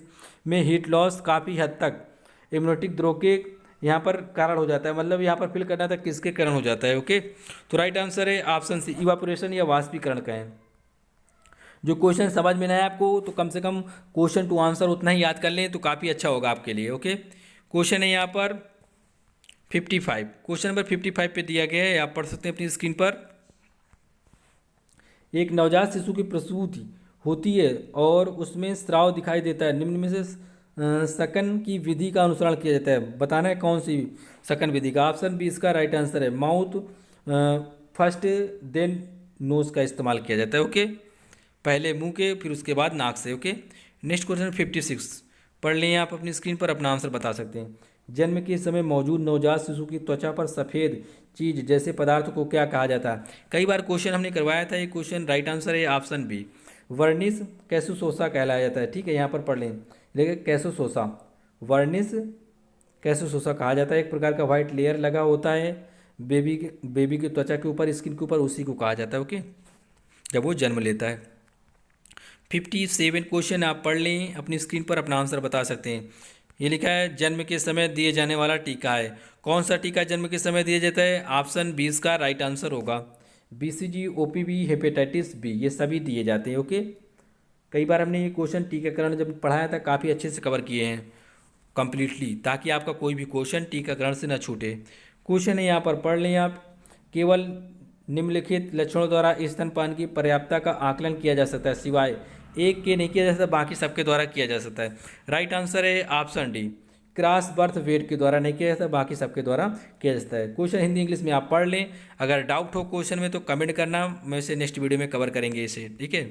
में हीट लॉस काफ़ी हद तक इम्यूनिटिक द्रोह के यहाँ पर कारण हो जाता है। मतलब यहाँ पर फिल करना था किसके कारण हो जाता है। ओके, तो राइट आंसर है ऑप्शन सी, इवापोरेशन या वाष्पीकरण का है। जो क्वेश्चन समझ में ना आए आपको तो कम से कम क्वेश्चन टू आंसर उतना ही याद कर लें तो काफ़ी अच्छा होगा आपके लिए। ओके, क्वेश्चन है यहाँ पर 55, क्वेश्चन नंबर 55 पे दिया गया है, आप पढ़ सकते हैं अपनी स्क्रीन पर। एक नवजात शिशु की प्रसूति होती है और उसमें स्राव दिखाई देता है। निम्न में से सकन की विधि का अनुसरण किया जाता है, बताना है कौन सी सकन विधि का। ऑप्शन बी इसका राइट आंसर है, माउथ फर्स्ट देन नोज का इस्तेमाल किया जाता है। ओके, पहले मुंह के फिर उसके बाद नाक से। ओके, नेक्स्ट क्वेश्चन 56 पढ़ लें आप अपनी स्क्रीन पर, अपना आंसर बता सकते हैं। जन्म के समय मौजूद नवजात शिशु की त्वचा पर सफ़ेद चीज जैसे पदार्थ को क्या कहा जाता है। कई बार क्वेश्चन हमने करवाया था, ये क्वेश्चन राइट आंसर है ऑप्शन बी, वर्निस कैसुसोसा कहलाया जाता है। ठीक है, यहाँ पर पढ़ लें, लेकिन कैसुसोसा, वर्निस कैसुसोसा कहा जाता है। एक प्रकार का वाइट लेयर लगा होता है बेबी की त्वचा के ऊपर, स्किन के ऊपर, उसी को कहा जाता है। ओके, जब वो जन्म लेता है। 57 क्वेश्चन आप पढ़ लें अपनी स्क्रीन पर, अपना आंसर बता सकते हैं। ये लिखा है जन्म के समय दिए जाने वाला टीका है। कौन सा टीका जन्म के समय दिया जाता है। ऑप्शन 20 का राइट आंसर होगा, BCG, OPV, हेपेटाइटिस बी, ये सभी दिए जाते हैं। ओके, कई बार हमने ये क्वेश्चन टीकाकरण जब पढ़ाया था काफ़ी अच्छे से कवर किए हैं कंप्लीटली, ताकि आपका कोई भी क्वेश्चन टीकाकरण से न छूटे। क्वेश्चन है यहाँ पर पढ़ लें आप, केवल निम्नलिखित लक्षणों द्वारा स्तनपान की पर्याप्तता का आकलन किया जा सकता है, सिवाय एक के नहीं किया जा सकता, बाकी सबके द्वारा किया जा सकता है। राइट आंसर है option D, cross birth weight के द्वारा नहीं किया जाता, बाकी सबके द्वारा किया जाता है। क्वेश्चन हिंदी इंग्लिश में आप पढ़ लें, अगर डाउट हो क्वेश्चन में तो कमेंट करना, मैं इसे नेक्स्ट वीडियो में कवर करेंगे इसे। ठीक है,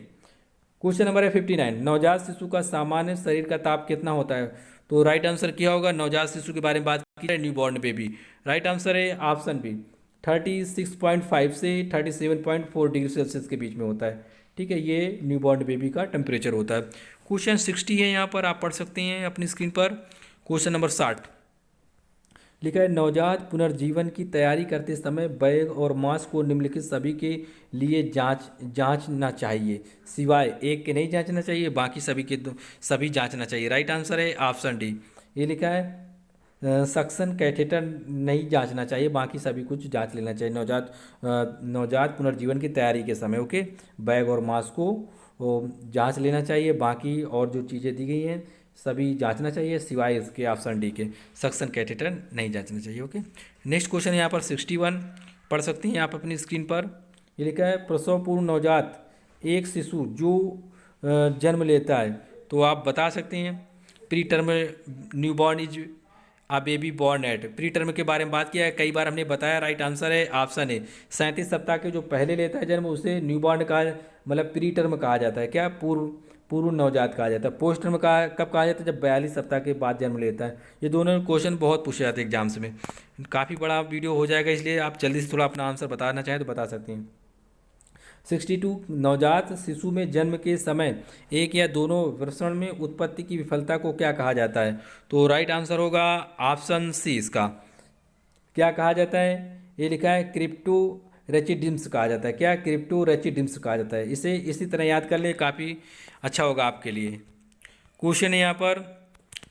क्वेश्चन नंबर है 59, नवजात शिशु का सामान्य शरीर का ताप कितना होता है। तो राइट आंसर क्या होगा, नवजात शिशु के बारे में बात की है, न्यूबॉर्न बेबी। राइट आंसर है ऑप्शन बी, 36.5 से 37.4 डिग्री सेल्सियस के बीच में होता है। ठीक है, ये न्यूबॉर्न बेबी का टेम्परेचर होता है। क्वेश्चन 60 है यहाँ पर, आप पढ़ सकते हैं अपनी स्क्रीन पर। क्वेश्चन नंबर 60 लिखा है, नवजात पुनर्जीवन की तैयारी करते समय बैग और मास्क को निम्नलिखित सभी के लिए जांचना चाहिए, सिवाय एक के नहीं जांचना चाहिए, बाकी सभी के सभी जांचना चाहिए। राइट आंसर है ऑप्शन डी, ये लिखा है सक्शन कैथेटर नहीं जांचना चाहिए, बाकी सभी कुछ जांच लेना चाहिए नवजात पुनर्जीवन की तैयारी के समय। ओके, बैग और मास्क को जांच लेना चाहिए, बाकी और जो चीज़ें दी गई हैं सभी जांचना चाहिए, सिवाय इसके ऑप्शन डी के, सक्शन कैथेटर नहीं जांचना चाहिए। ओके, नेक्स्ट क्वेश्चन यहाँ पर 61 पढ़ सकती हैं आप अपनी स्क्रीन पर। ये लिखा है, प्रसव पूर्व नवजात एक शिशु जो जन्म लेता है, तो आप बता सकते हैं preterm newborn is a baby born at. Preterm के बारे में बात किया है, कई बार हमने बताया। राइट आंसर है ऑप्शन ए, 37 सप्ताह के जो पहले लेता है जन्म उसे न्यूबॉर्न का मतलब प्री टर्म कहा जाता है। क्या, पूर्व नवजात कहा जाता है। पोस्ट टर्म कहा कब कहा जाता है, जब 42 सप्ताह के बाद जन्म लेता है। ये दोनों क्वेश्चन बहुत पूछे जाते हैं एग्जाम्स में। काफ़ी बड़ा वीडियो हो जाएगा, इसलिए आप जल्दी से थोड़ा अपना आंसर बताना चाहें तो बता सकते हैं। 62 नवजात शिशु में जन्म के समय एक या दोनों प्रसरण में उत्पत्ति की विफलता को क्या कहा जाता है। तो राइट आंसर होगा ऑप्शन सी, इसका क्या कहा जाता है। ये लिखा है क्रिप्टो रेचिडिम्स कहा जाता है। क्या, क्रिप्टो रेचिडिम्स कहा जाता है। इसे इसी तरह याद कर ले, काफ़ी अच्छा होगा आपके लिए। क्वेश्चन है यहाँ पर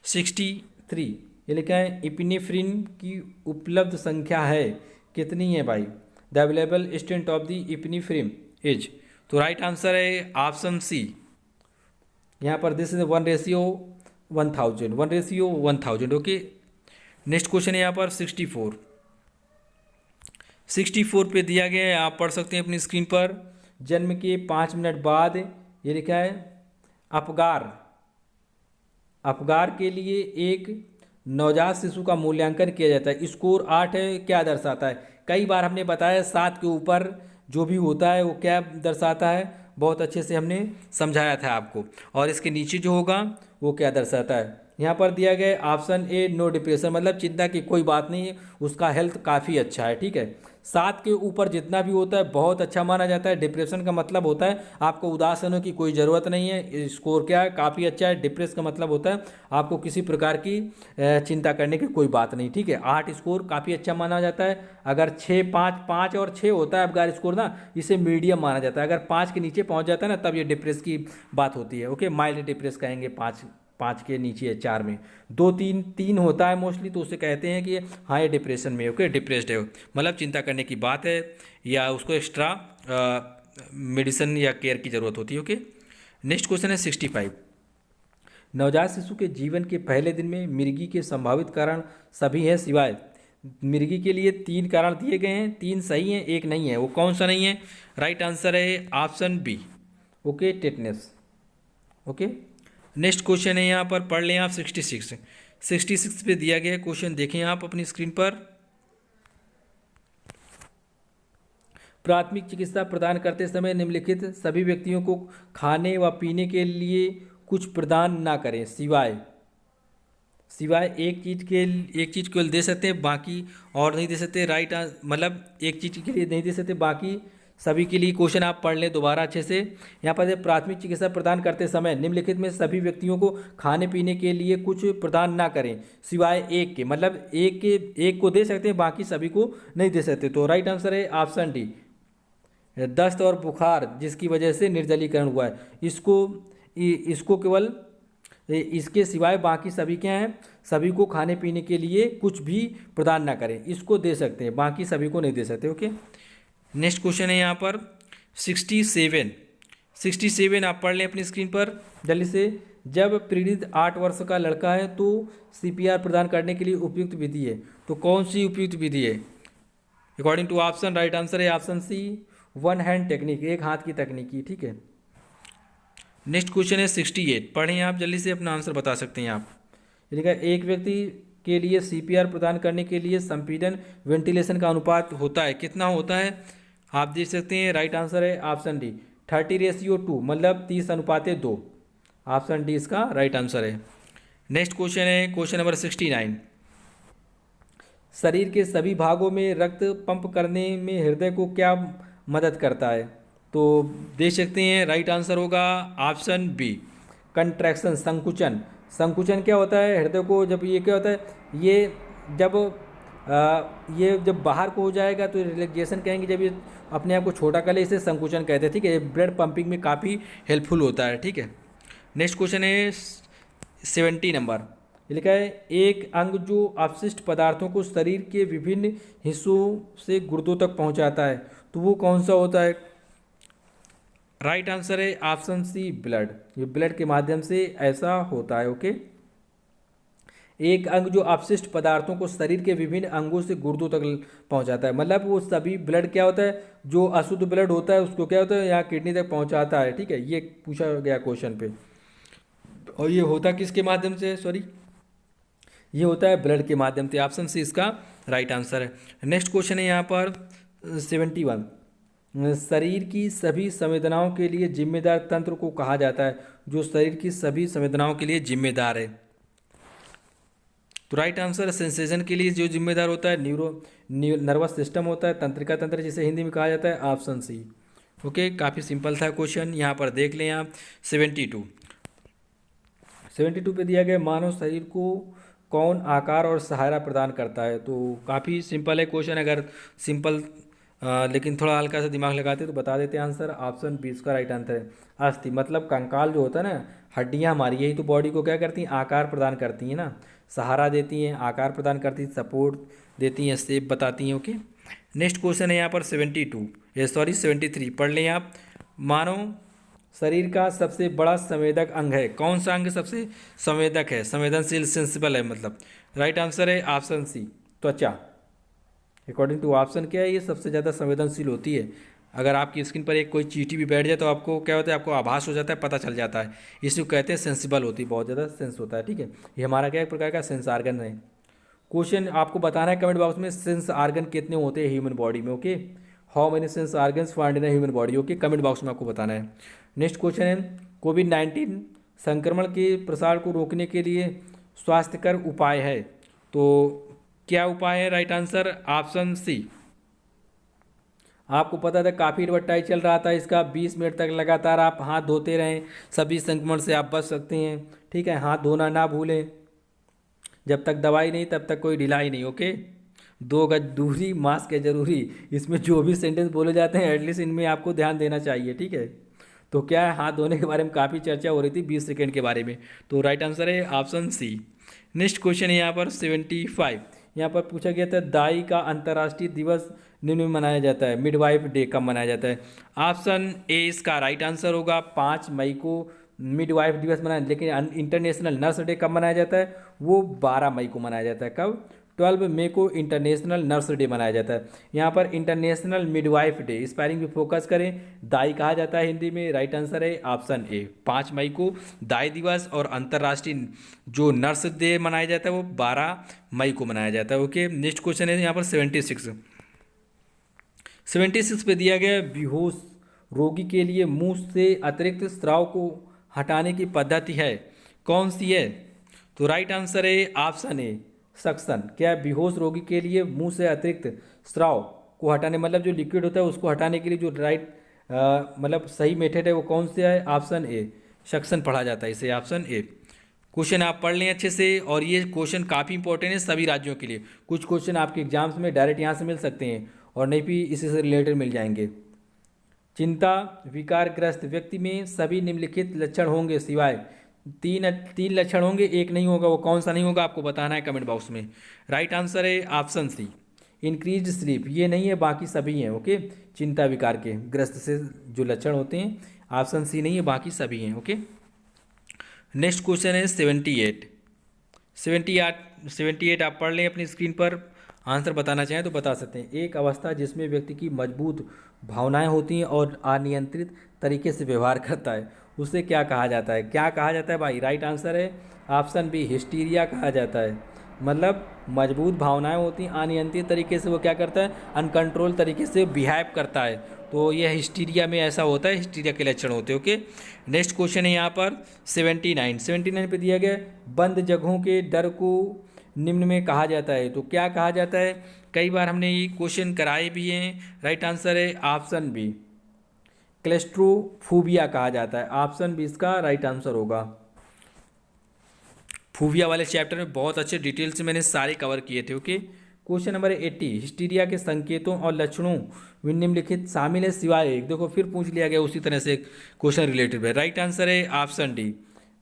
63, ये लिखा है इपिनेफ्रिन की उपलब्ध संख्या है कितनी है भाई, the available strength of the epinephrine is. तो राइट आंसर है ऑप्शन सी, यहाँ पर this is 1:1000, 1:1000। Okay, next question है यहाँ पर 64 पे दिया गया है, आप पढ़ सकते हैं अपनी स्क्रीन पर। जन्म के 5 मिनट बाद, ये लिखा है अपगार के लिए एक नवजात शिशु का मूल्यांकन किया जाता है। स्कोर 8 है, क्या दर्शाता है। कई बार हमने बताया 7 के ऊपर जो भी होता है वो क्या दर्शाता है, बहुत अच्छे से हमने समझाया था आपको। और इसके नीचे जो होगा वो क्या दर्शाता है। यहाँ पर दिया गया ऑप्शन ए, नो डिप्रेशन, मतलब चिंता की कोई बात नहीं है, उसका हेल्थ काफ़ी अच्छा है। ठीक है, 7 के ऊपर जितना भी होता है बहुत अच्छा माना जाता है। डिप्रेशन का मतलब होता है आपको उदास होने की कोई ज़रूरत नहीं है। स्कोर क्या है, काफ़ी अच्छा है। डिप्रेस का मतलब होता है आपको किसी प्रकार की चिंता करने की कोई बात नहीं, ठीक है। 8 स्कोर काफ़ी अच्छा माना जाता है। अगर 6, 5, 5 और 6 होता है अबगार स्कोर ना, इसे मीडियम माना जाता है। अगर 5 के नीचे पहुंच जाता है ना, तब ये डिप्रेस की बात होती है। ओके, माइल्ड डिप्रेस कहेंगे 5, 5 के नीचे है, 4 में 2, 3, 3 होता है मोस्टली, तो उसे कहते हैं कि हाँ ये डिप्रेशन में, ओके, डिप्रेस्ड है, मतलब चिंता करने की बात है या उसको एक्स्ट्रा मेडिसिन या केयर की ज़रूरत होती है। ओके, नेक्स्ट क्वेश्चन है 65। नवजात शिशु के जीवन के पहले दिन में मिर्गी के संभावित कारण सभी हैं सिवाय, मिर्गी के लिए 3 कारण दिए गए हैं, 3 सही हैं, 1 नहीं है। वो कौन सा नहीं है? राइट आंसर है option B, okay, tetanus. Okay, next question है, यहाँ पर पढ़ लें आप 66। 66 पे दिया गया क्वेश्चन देखें आप अपनी स्क्रीन पर। प्राथमिक चिकित्सा प्रदान करते समय निम्नलिखित सभी व्यक्तियों को खाने व पीने के लिए कुछ प्रदान ना करें सिवाय, सिवाय एक चीज़ केवल दे सकते हैं, बाकी और नहीं दे सकते। राइट, मतलब एक चीज़ के लिए नहीं दे सकते, बाकी सभी के लिए। क्वेश्चन आप पढ़ लें दोबारा अच्छे से। यहाँ पर प्राथमिक चिकित्सा प्रदान करते समय निम्नलिखित में सभी व्यक्तियों को खाने पीने के लिए कुछ प्रदान ना करें सिवाय एक के, मतलब एक को दे सकते हैं, बाकी सभी को नहीं दे सकते। तो राइट आंसर है ऑप्शन डी, दस्त और बुखार जिसकी वजह से निर्जलीकरण हुआ है, इसको केवल इसके सिवाय बाकी सभी क्या हैं, सभी को खाने पीने के लिए कुछ भी प्रदान ना करें, इसको दे सकते हैं, बाकी सभी को नहीं दे सकते। ओके, नेक्स्ट क्वेश्चन है यहाँ पर 67। 67 आप पढ़ लें अपनी स्क्रीन पर जल्दी से। जब पीड़ित 8 वर्ष का लड़का है तो सीपीआर प्रदान करने के लिए उपयुक्त विधि है, तो कौन सी उपयुक्त विधि है? According to option, right answer है option C, one hand technique, एक हाथ की तकनीकी, ठीक है। नेक्स्ट क्वेश्चन है 68, पढ़ें आप जल्दी से, अपना आंसर बता सकते हैं आप। यानी एक व्यक्ति के लिए सीपीआर प्रदान करने के लिए संपीड़न वेंटिलेशन का अनुपात होता है, कितना होता है आप देख सकते हैं। राइट आंसर है ऑप्शन डी, 30:2, मतलब 30:2। ऑप्शन डी इसका राइट आंसर है। नेक्स्ट क्वेश्चन है क्वेश्चन नंबर 69। शरीर के सभी भागों में रक्त पंप करने में हृदय को क्या मदद करता है? तो देख सकते हैं राइट आंसर होगा ऑप्शन बी, कंट्रैक्शन, संकुचन। संकुचन क्या होता है? हृदय को जब ये क्या होता है, ये जब बाहर को हो जाएगा तो रिलैक्सेशन कहेंगे, जब ये अपने आप को छोटा कर ले इसे संकुचन कहते हैं, ठीक है। ये ब्लड पंपिंग में काफ़ी हेल्पफुल होता है, ठीक है। नेक्स्ट क्वेश्चन है 70 नंबर, ये लिखा है एक अंग जो अपशिष्ट पदार्थों को शरीर के विभिन्न हिस्सों से गुर्दों तक पहुंचाता है, तो वो कौन सा होता है? राइट आंसर है ऑप्शन सी, ब्लड। ये ब्लड के माध्यम से ऐसा होता है। ओके, एक अंग जो अपशिष्ट पदार्थों को शरीर के विभिन्न अंगों से गुर्दों तक पहुंचाता है, मतलब वो सभी ब्लड क्या होता है, जो अशुद्ध ब्लड होता है उसको क्या होता है यहाँ किडनी तक पहुंचाता है, ठीक है। ये पूछा गया क्वेश्चन पे, और ये होता किसके माध्यम से? सॉरी, ये होता है ब्लड के माध्यम से। ऑप्शन सी इसका राइट आंसर है। नेक्स्ट क्वेश्चन है यहाँ पर 71। शरीर की सभी संवेदनाओं के लिए जिम्मेदार तंत्र को कहा जाता है, जो शरीर की सभी संवेदनाओं के लिए जिम्मेदार है? तो राइट आंसर, सेंसेशन के लिए जो जिम्मेदार होता है नर्वस सिस्टम होता है, तंत्रिका तंत्र जिसे हिंदी में कहा जाता है, ऑप्शन सी। ओके, काफ़ी सिंपल था क्वेश्चन। यहाँ पर देख लें आप 72। 72 पे दिया गया मानव शरीर को कौन आकार और सहारा प्रदान करता है? तो काफ़ी सिंपल है क्वेश्चन, अगर सिंपल लेकिन थोड़ा हल्का सा दिमाग लगाते तो बता देते आंसर। ऑप्शन बी इसका राइट आंसर है। अस्थि, मतलब कंकाल जो होता है ना, हड्डियां हमारी, यही तो बॉडी को क्या करती हैं, आकार प्रदान करती हैं ना, सहारा देती हैं, आकार प्रदान करती हैं, सपोर्ट देती हैं, शेप बताती हैं। ओके, नेक्स्ट क्वेश्चन है यहाँ पर 73, पढ़ लें आप। मानव शरीर का सबसे बड़ा संवेदक अंग है, कौन सा अंग सबसे संवेदक है, संवेदनशील, सेंसिबल है मतलब? राइट आंसर है ऑप्शन सी, त्वचा। अकॉर्डिंग टू ऑप्शन क्या है, ये सबसे ज़्यादा संवेदनशील होती है। अगर आपकी स्किन पर एक कोई चींटी भी बैठ जाए तो आपको क्या होता है, आपको आभास हो जाता है, पता चल जाता है, इसको कहते हैं सेंसिबल होती है, बहुत ज़्यादा सेंस होता है, ठीक है। ये हमारा क्या एक प्रकार का सेंस आर्गन है। क्वेश्चन आपको बताना है कमेंट बॉक्स में, सेंस आर्गन कितने होते हैं ह्यूमन बॉडी में? Okay, how many sense organs found in human body? Okay, comment box में आपको बताना है। नेक्स्ट क्वेश्चन है कोविड-19 संक्रमण के प्रसार को रोकने के लिए स्वास्थ्यकर उपाय है, तो क्या उपाय है? राइट आंसर ऑप्शन सी, आपको पता था काफ़ी एडवर्टाइज चल रहा था इसका, 20 मिनट तक लगातार आप हाथ धोते रहें, सभी संक्रमण से आप बच सकते हैं। ठीक है, हाथ धोना ना भूलें। जब तक दवाई नहीं तब तक कोई ढिलाई नहीं। ओके, 2 गज दूरी, मास्क है जरूरी। इसमें जो भी सेंटेंस बोले जाते हैं एटलीस्ट इनमें आपको ध्यान देना चाहिए। ठीक है, तो क्या है, हाथ धोने के बारे में काफ़ी चर्चा हो रही थी, 20 सेकेंड के बारे में। तो राइट आंसर है ऑप्शन सी। नेक्स्ट क्वेश्चन है यहाँ पर 75। यहाँ पर पूछा गया था दाई का अंतर्राष्ट्रीय दिवस निम्न में मनाया जाता है, मिडवाइफ डे कब मनाया जाता है। ऑप्शन ए इसका राइट आंसर होगा, 5 मई को मिडवाइफ दिवस मनाया। लेकिन इंटरनेशनल नर्स डे कब मनाया जाता है, वो 12 मई को मनाया जाता है। कब, 12 मई को इंटरनेशनल नर्स डे मनाया जाता है। यहाँ पर इंटरनेशनल मिडवाइफ डे, स्पेलिंग पे फोकस करें, दाई कहा जाता है हिंदी में। राइट आंसर है ऑप्शन ए, 5 मई को दाई दिवस, और अंतर्राष्ट्रीय जो नर्स डे मनाया जाता है वो 12 मई को मनाया जाता है। ओके, नेक्स्ट क्वेश्चन है यहाँ पर 76 पे दिया गया, बेहोश रोगी के लिए मुंह से अतिरिक्त स्राव को हटाने की पद्धति है, कौन सी है। तो राइट आंसर है ऑप्शन ए, सक्शन। क्या है, बेहोश रोगी के लिए मुंह से अतिरिक्त स्राव को हटाने, मतलब जो लिक्विड होता है उसको हटाने के लिए जो मतलब सही मेथड है वो कौन सा है, ऑप्शन ए, सक्शन पढ़ा जाता है इसे, ऑप्शन ए। क्वेश्चन आप पढ़ लें अच्छे से, और ये क्वेश्चन काफ़ी इंपॉर्टेंट है सभी राज्यों के लिए। कुछ क्वेश्चन आपके एग्जाम्स में डायरेक्ट यहाँ से मिल सकते हैं, और नहीं भी इसी से रिलेटेड मिल जाएंगे। चिंता विकारग्रस्त व्यक्ति में सभी निम्नलिखित लक्षण होंगे सिवाय तीन तीन लक्षण होंगे, एक नहीं होगा, वो कौन सा नहीं होगा आपको बताना है कमेंट बॉक्स में। राइट आंसर है ऑप्शन सी, इंक्रीज स्लीप। ये नहीं है, बाकी सभी हैं। ओके, चिंता विकार के ग्रस्त से जो लक्षण होते हैं, ऑप्शन सी नहीं है, बाकी सभी हैं। ओके, नेक्स्ट क्वेश्चन है 78 आप पढ़ लें अपनी स्क्रीन पर। आंसर बताना चाहें तो बता सकते हैं। एक अवस्था जिसमें व्यक्ति की मजबूत भावनाएं होती हैं और अनियंत्रित तरीके से व्यवहार करता है, उसे क्या कहा जाता है। क्या कहा जाता है भाई, राइट आंसर है ऑप्शन बी, हिस्टीरिया कहा जाता है। मतलब मजबूत भावनाएं होती हैं, अनियंत्रित तरीके से वो क्या करता है, अनकंट्रोल तरीके से बिहेव करता है, तो यह हिस्टीरिया में ऐसा होता है, हिस्टीरिया के लक्षण होते हैं। ओके, नेक्स्ट क्वेश्चन है यहाँ पर 79 पे दिया गया, बंद जगहों के डर को निम्न में कहा जाता है, तो क्या कहा जाता है। कई बार हमने ये क्वेश्चन कराए भी हैं। राइट आंसर है ऑप्शन बी, क्लेस्ट्रोफोबिया कहा जाता है। ऑप्शन बी इसका राइट आंसर होगा। फोबिया वाले चैप्टर में बहुत अच्छे डिटेल से मैंने सारे कवर किए थे। ओके, क्वेश्चन नंबर 80, हिस्टीरिया के संकेतों और लक्षणों में निम्नलिखित शामिल है सिवाय एक। देखो फिर पूछ लिया गया उसी तरह से क्वेश्चन रिलेटेड है। राइट आंसर है ऑप्शन डी,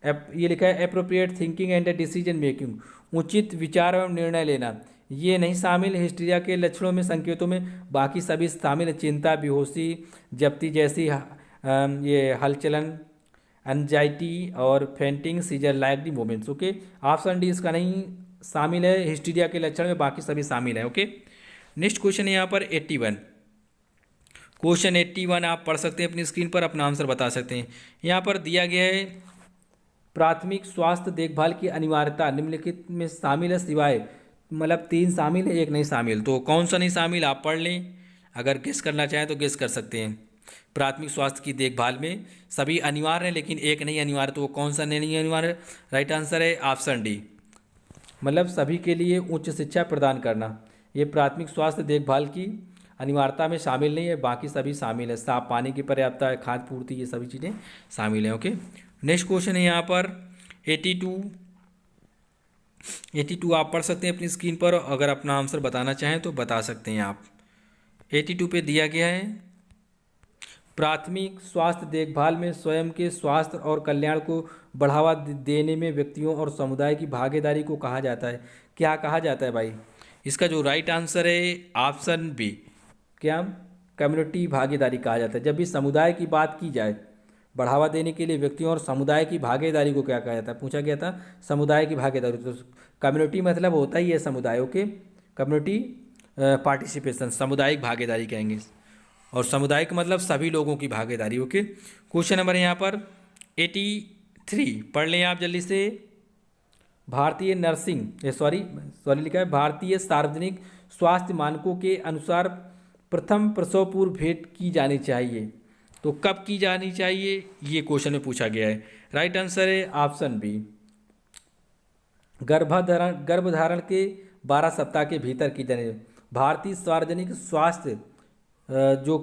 ये लिखा है appropriate thinking and decision making, उचित विचार एवं निर्णय लेना। ये नहीं शामिल हिस्टीरिया के लक्षणों में, संकेतों में, बाकी सभी शामिल है। चिंता, बेहोशी, जप्ती जैसी ये हलचलन, एनजाइटी और fainting, seizure like the moments. Okay, option D इसका नहीं शामिल है हिस्टीरिया के लक्षण में, बाकी सभी शामिल है। ओके, नेक्स्ट क्वेश्चन है यहाँ पर 81। क्वेश्चन 81 आप पढ़ सकते हैं अपनी स्क्रीन पर, अपना आंसर बता सकते हैं। यहाँ पर दिया गया है, प्राथमिक स्वास्थ्य देखभाल की अनिवार्यता निम्नलिखित में शामिल है सिवाय, मतलब 3 शामिल है, एक नहीं शामिल, तो कौन सा नहीं शामिल आप पढ़ लें। अगर गेस करना चाहें तो गेस कर सकते हैं। प्राथमिक स्वास्थ्य की देखभाल में सभी अनिवार्य हैं, लेकिन एक नहीं अनिवार्य, तो वो कौन सा नहीं अनिवार्य। राइट आंसर है ऑप्शन डी, मतलब सभी के लिए उच्च शिक्षा प्रदान करना, ये प्राथमिक स्वास्थ्य देखभाल की अनिवार्यता में शामिल नहीं है, बाकी सभी शामिल है। साफ पानी की पर्याप्तता, खाद्य पूर्ति, ये सभी चीज़ें शामिल हैं। ओके, नेक्स्ट क्वेश्चन है यहाँ पर 82 आप पढ़ सकते हैं अपनी स्क्रीन पर, अगर अपना आंसर बताना चाहें तो बता सकते हैं आप। 82 पे दिया गया है, प्राथमिक स्वास्थ्य देखभाल में स्वयं के स्वास्थ्य और कल्याण को बढ़ावा देने में व्यक्तियों और समुदाय की भागीदारी को कहा जाता है। क्या कहा जाता है भाई, इसका जो राइट आंसर है ऑप्शन बी, क्या, कम्युनिटी भागीदारी कहा जाता है। जब भी समुदाय की बात की जाए, बढ़ावा देने के लिए व्यक्तियों और समुदाय की भागीदारी को क्या कहा जाता है, पूछा गया था समुदाय की भागीदारी, तो कम्युनिटी मतलब होता ही है समुदाय। ओके, कम्युनिटी पार्टिसिपेशन, सामुदायिक भागीदारी कहेंगे, और सामुदायिक मतलब सभी लोगों की भागीदारी। ओके, क्वेश्चन नंबर यहाँ पर 83 पढ़ लें आप जल्दी से। भारतीय नर्सिंग सॉरी लिखा है, भारतीय सार्वजनिक स्वास्थ्य मानकों के अनुसार प्रथम प्रसव पूर्व भेंट की जानी चाहिए, तो कब की जानी चाहिए, ये क्वेश्चन में पूछा गया है। राइट आंसर है ऑप्शन बी, गर्भधारण के 12 सप्ताह के भीतर की जानी। भारतीय सार्वजनिक स्वास्थ्य जो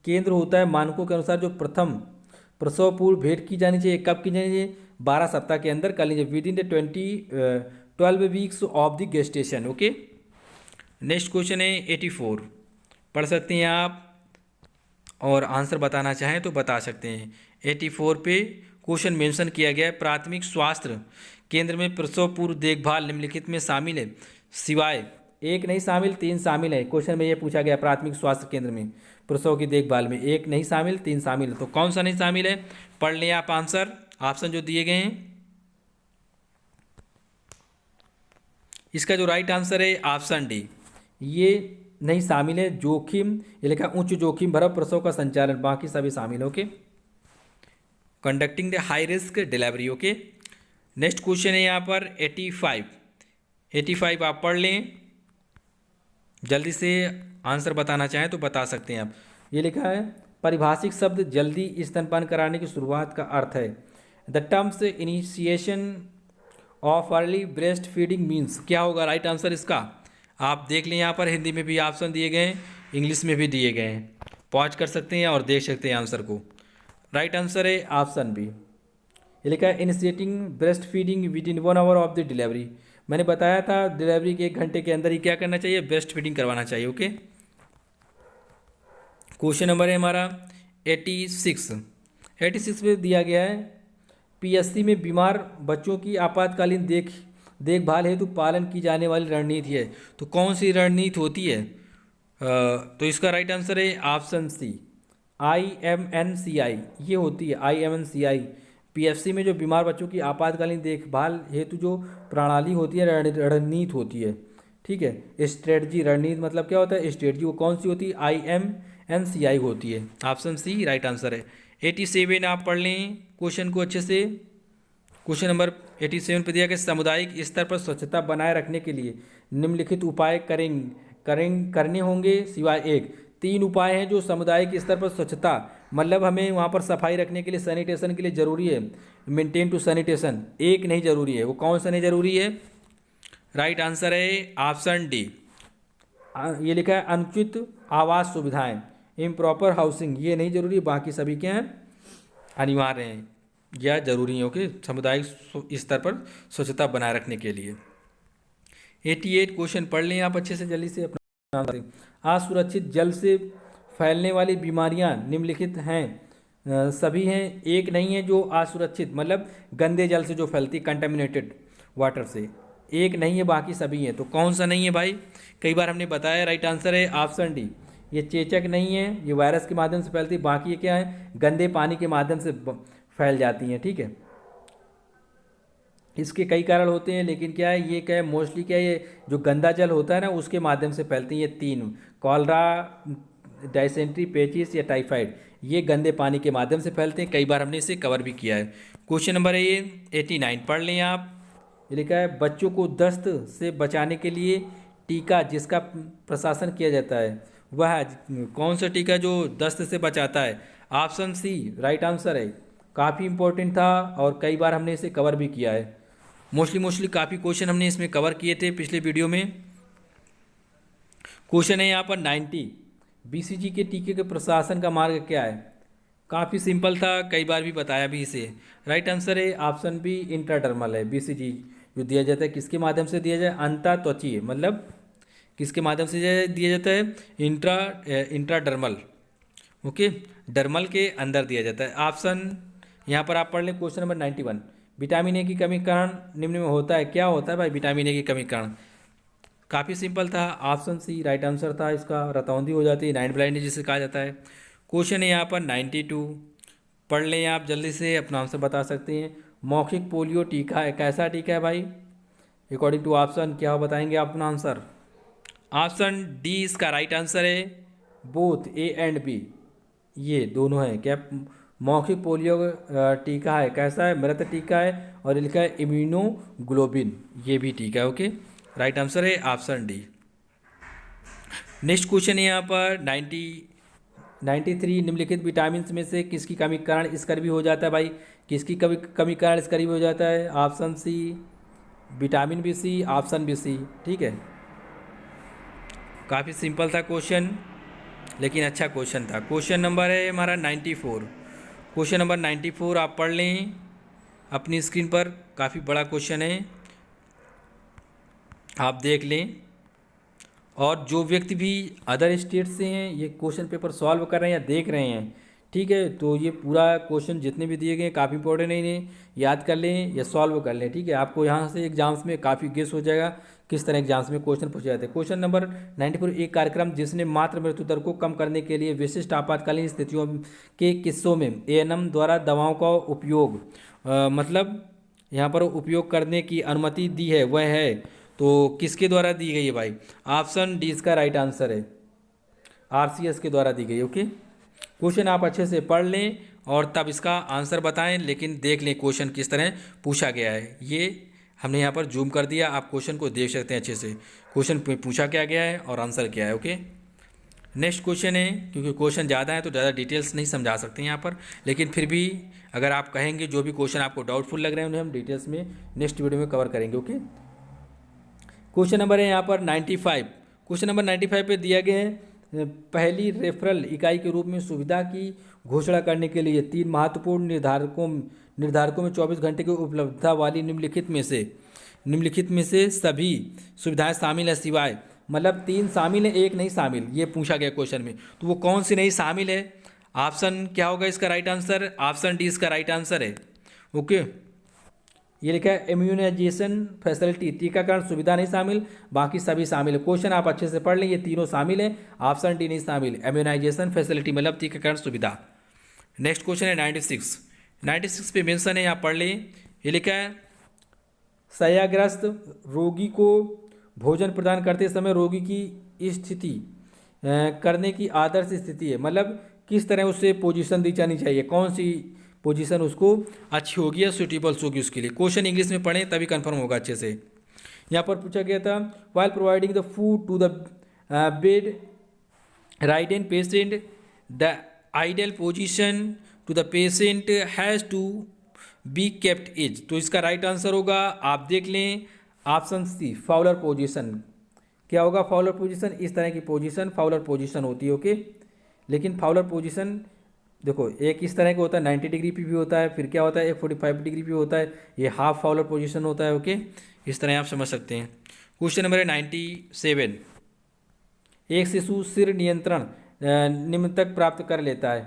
केंद्र होता है मानकों के अनुसार जो प्रथम प्रसव पूर्व भेंट की जानी चाहिए, कब की जानी चाहिए? 12 सप्ताह के अंदर कर लीजिए, with in the 12 weeks of the gestation. Okay, next question है 84, पढ़ सकते हैं आप और आंसर बताना चाहें तो बता सकते हैं। 84 पे क्वेश्चन मेंशन किया गया है, प्राथमिक स्वास्थ्य केंद्र में प्रसव पूर्व देखभाल निम्नलिखित में शामिल है सिवाय एक नहीं शामिल, तीन शामिल है। क्वेश्चन में ये पूछा गया प्राथमिक स्वास्थ्य केंद्र में प्रसव की देखभाल में एक नहीं शामिल, तीन शामिल है, तो कौन सा नहीं शामिल है? पढ़ लें आप आंसर, ऑप्शन जो दिए गए हैं। इसका जो राइट आंसर है ऑप्शन डी, ये नहीं शामिल है। जोखिम, ये लिखा उच्च जोखिम भरा प्रसव का संचालन, बाकी सभी शामिल। Okay, conducting the high risk delivery. Okay, next question है यहाँ पर 85 आप पढ़ लें, जल्दी से आंसर बताना चाहें तो बता सकते हैं आप। ये लिखा है परिभाषिक शब्द जल्दी स्तनपान कराने की शुरुआत का अर्थ है। The terms initiation of early breast feeding means, क्या होगा राइट आंसर इसका? आप देख लें यहाँ पर हिंदी में भी ऑप्शन दिए गए हैं, इंग्लिश में भी दिए गए हैं, पॉज कर सकते हैं और देख सकते हैं आंसर को। राइट आंसर है ऑप्शन बी, ये लिखा है initiating breast feeding with in 1 hour of the delivery. मैंने बताया था डिलीवरी के 1 घंटे के अंदर ही क्या करना चाहिए? ब्रेस्ट फीडिंग करवाना चाहिए। ओके, क्वेश्चन नंबर है हमारा 86 में दिया गया है पीएससी में बीमार बच्चों की आपातकालीन देखभाल हेतु पालन की जाने वाली रणनीति है, तो कौन सी रणनीति होती है? तो इसका राइट आंसर है ऑप्शन सी, IMNCI, ये होती है IMNCI। पीएफसी में जो बीमार बच्चों की आपातकालीन देखभाल हेतु जो प्रणाली होती है, रणनीति होती है, ठीक है। स्ट्रेटजी, रणनीति मतलब क्या होता है? स्ट्रेटजी, वो कौन सी होती है? IMNCI होती है। ऑप्शन सी राइट आंसर है। 87 आप पढ़ लें क्वेश्चन को अच्छे से। क्वेश्चन नंबर 87 पे दिया कि सामुदायिक स्तर पर स्वच्छता बनाए रखने के लिए निम्नलिखित उपाय करने होंगे सिवाय एक। 3 उपाय हैं जो सामुदायिक स्तर पर स्वच्छता, मतलब हमें वहाँ पर सफाई रखने के लिए, सैनिटेशन के लिए ज़रूरी है, मेंटेन टू सैनिटेशन। एक नहीं ज़रूरी है, वो कौन सा नहीं ज़रूरी है? राइट आंसर है ऑप्शन डी, ये लिखा है अनुचित आवास सुविधाएं, इम्प्रॉपर हाउसिंग, ये नहीं जरूरी, बाकी सभी क्या हैं? अनिवार्य हैं या जरूरी है। ओके, सामुदायिक स्तर पर स्वच्छता बनाए रखने के लिए। 88 क्वेश्चन पढ़ लें आप अच्छे से, जल्दी से अपना। असुरक्षित जल से फैलने वाली बीमारियां निम्नलिखित हैं, सभी हैं, एक नहीं है जो असुरक्षित, मतलब गंदे जल से जो फैलती, कंटेमिनेटेड वाटर से, एक नहीं है, बाकी सभी हैं। तो कौन सा नहीं है भाई? कई बार हमने बताया, राइट आंसर है ऑप्शन डी, ये चेचक नहीं है, ये वायरस के माध्यम से फैलती, बाकी ये क्या है? गंदे पानी के माध्यम से फैल जाती हैं, ठीक है। इसके कई कारण होते हैं, लेकिन क्या है, ये क्या है, मोस्टली क्या है, ये जो गंदा जल होता है ना, उसके माध्यम से फैलती हैं। ये 3, कॉलरा, डायसेंट्री, पेचिस या टाइफाइड, ये गंदे पानी के माध्यम से फैलते हैं। कई बार हमने इसे कवर भी किया है। क्वेश्चन नंबर है ये 89 पढ़ लें आप। ये लिखा है बच्चों को दस्त से बचाने के लिए टीका जिसका प्रशासन किया जाता है, वह कौन सा टीका जो दस्त से बचाता है? ऑप्शन सी राइट आंसर है। काफ़ी इंपॉर्टेंट था और कई बार हमने इसे कवर भी किया है। मोस्टली काफ़ी क्वेश्चन हमने इसमें कवर किए थे पिछले वीडियो में। क्वेश्चन है यहाँ पर 90, BCG के टीके के प्रशासन का मार्ग क्या है? काफ़ी सिंपल था, कई बार भी बताया भी इसे। राइट आंसर है ऑप्शन बी, इंट्राडर्मल है। BCG जो दिया जाता है किसके माध्यम से दिया जाए? अंतःत्वचीय, मतलब किसके माध्यम से दिया जाता है? इंट्राडर्मल। ओके, डर्मल के अंदर दिया जाता है। ऑप्शन यहाँ पर आप पढ़ लें क्वेश्चन नंबर 91, विटामिन ए की कमी के कारण निम्न में होता है, क्या होता है भाई विटामिन ए की कमी के कारण? काफ़ी सिंपल था, ऑप्शन सी राइट आंसर था इसका। रतौंधी हो जाती है, नाइट ब्लाइंडनेस जिसे कहा जाता है। क्वेश्चन है यहाँ पर 92, पढ़ लें आप जल्दी से, अपना आंसर बता सकते हैं। मौखिक पोलियो टीका है, कैसा टीका है भाई? अकॉर्डिंग टू ऑप्शन क्या हो, बताएंगे आप अपना आंसर? ऑप्शन डी इसका राइट आंसर है। बोथ ए एंड बी, ये दोनों है क्या? मौखिक पोलियो टीका है, कैसा है? मृत टीका है, और ये लिखा है इम्यूनोग्लोबिन, ये भी टीका है। ओके, राइट आंसर है ऑप्शन डी। नेक्स्ट क्वेश्चन है यहाँ पर 93, निम्नलिखित विटामिन में से किसकी कमी के कारण स्कर्वी हो जाता है भाई? किसकी कमी के कारण स्कर्वी हो जाता है? Option C vitamin BC, option BC, ठीक है। काफ़ी सिंपल था क्वेश्चन। लेकिन अच्छा क्वेश्चन था। क्वेश्चन नंबर है हमारा 94। क्वेश्चन नंबर 94 आप पढ़ लें अपनी स्क्रीन पर, काफ़ी बड़ा क्वेश्चन है, आप देख लें। और जो व्यक्ति भी अदर स्टेट से हैं ये क्वेश्चन पेपर सॉल्व कर रहे हैं या देख रहे हैं, ठीक है, तो ये पूरा क्वेश्चन जितने भी दिए गए हैं काफ़ी इंपॉर्टेंट है, इन्हें याद कर लें या सॉल्व कर लें, ठीक है। आपको यहाँ से एग्जाम्स में काफ़ी गेस हो जाएगा किस तरह एग्जाम्स में क्वेश्चन पूछे जाते हैं। क्वेश्चन नंबर 94, एक कार्यक्रम जिसने मातृ मृत्यु दर को कम करने के लिए विशिष्ट आपातकालीन स्थितियों के किस्सों में एएनएम द्वारा दवाओं का उपयोग मतलब यहाँ पर उपयोग करने की अनुमति दी है, वह है, तो किसके द्वारा दी गई है भाई? ऑप्शन डी इसका राइट आंसर है, आरसीएस के द्वारा दी गई। ओके, क्वेश्चन आप अच्छे से पढ़ लें और तब इसका आंसर बताएं, लेकिन देख लें क्वेश्चन किस तरह पूछा गया है। ये हमने यहाँ पर जूम कर दिया, आप क्वेश्चन को देख सकते हैं अच्छे से, क्वेश्चन पूछा क्या गया है और आंसर क्या है। ओके, नेक्स्ट क्वेश्चन है, क्योंकि क्वेश्चन ज़्यादा है तो ज़्यादा डिटेल्स नहीं समझा सकते यहाँ पर, लेकिन फिर भी अगर आप कहेंगे जो भी क्वेश्चन आपको डाउटफुल लग रहे हैं उन्हें हम डिटेल्स में नेक्स्ट वीडियो में कवर करेंगे। ओके, क्वेश्चन नंबर है यहाँ पर 95। क्वेश्चन नंबर 95 पे दिया गया है पहली रेफरल इकाई के रूप में सुविधा की घोषणा करने के लिए 3 महत्वपूर्ण निर्धारकों में 24 घंटे की उपलब्धता वाली निम्नलिखित में से सभी सुविधाएं शामिल है सिवाय, मतलब 3 शामिल है, एक नहीं शामिल, ये पूछा गया क्वेश्चन में, तो वो कौन सी नहीं शामिल है? ऑप्शन क्या होगा इसका राइट आंसर? ऑप्शन डी इसका राइट आंसर है। ओके, ये लिखा है इम्यूनाइजेशन फैसिलिटी, टीकाकरण सुविधा नहीं शामिल, बाकी सभी शामिल है। क्वेश्चन आप अच्छे से पढ़ लें, ये तीनों शामिल है, ऑप्शन डी नहीं शामिल, इम्यूनाइजेशन फैसिलिटी मतलब टीकाकरण सुविधा। नेक्स्ट क्वेश्चन है 96। 96 पे मेंशन है, आप पढ़ लें। ये लिखा है शय्याग्रस्त रोगी को भोजन प्रदान करते समय रोगी की स्थिति करने की आदर्श स्थिति है, मतलब किस तरह उसे पोजीशन दी जानी चाहिए, कौन सी पोजीशन उसको अच्छी होगी या सुटेबल्स होगी उसके लिए। क्वेश्चन इंग्लिश में पढ़ें तभी कंफर्म होगा अच्छे से। यहाँ पर पूछा गया था while providing the food to the bed right and patient the ideal position to the patient has to be kept is, तो इसका राइट आंसर होगा, आप देख लें, ऑप्शन सी फाउलर पोजीशन। क्या होगा फाउलर पोजीशन? इस तरह की पोजीशन फाउलर पोजीशन होती है। ओके, लेकिन फाउलर पोजीशन देखो एक इस तरह का होता है 90 डिग्री पे भी होता है, फिर क्या होता है 45 डिग्री पे होता है, ये हाफ फाउलर पोजीशन होता है। ओके, इस तरह आप समझ सकते हैं। क्वेश्चन नंबर है 97। एक शिशु सिर नियंत्रण निम्न तक प्राप्त कर लेता है,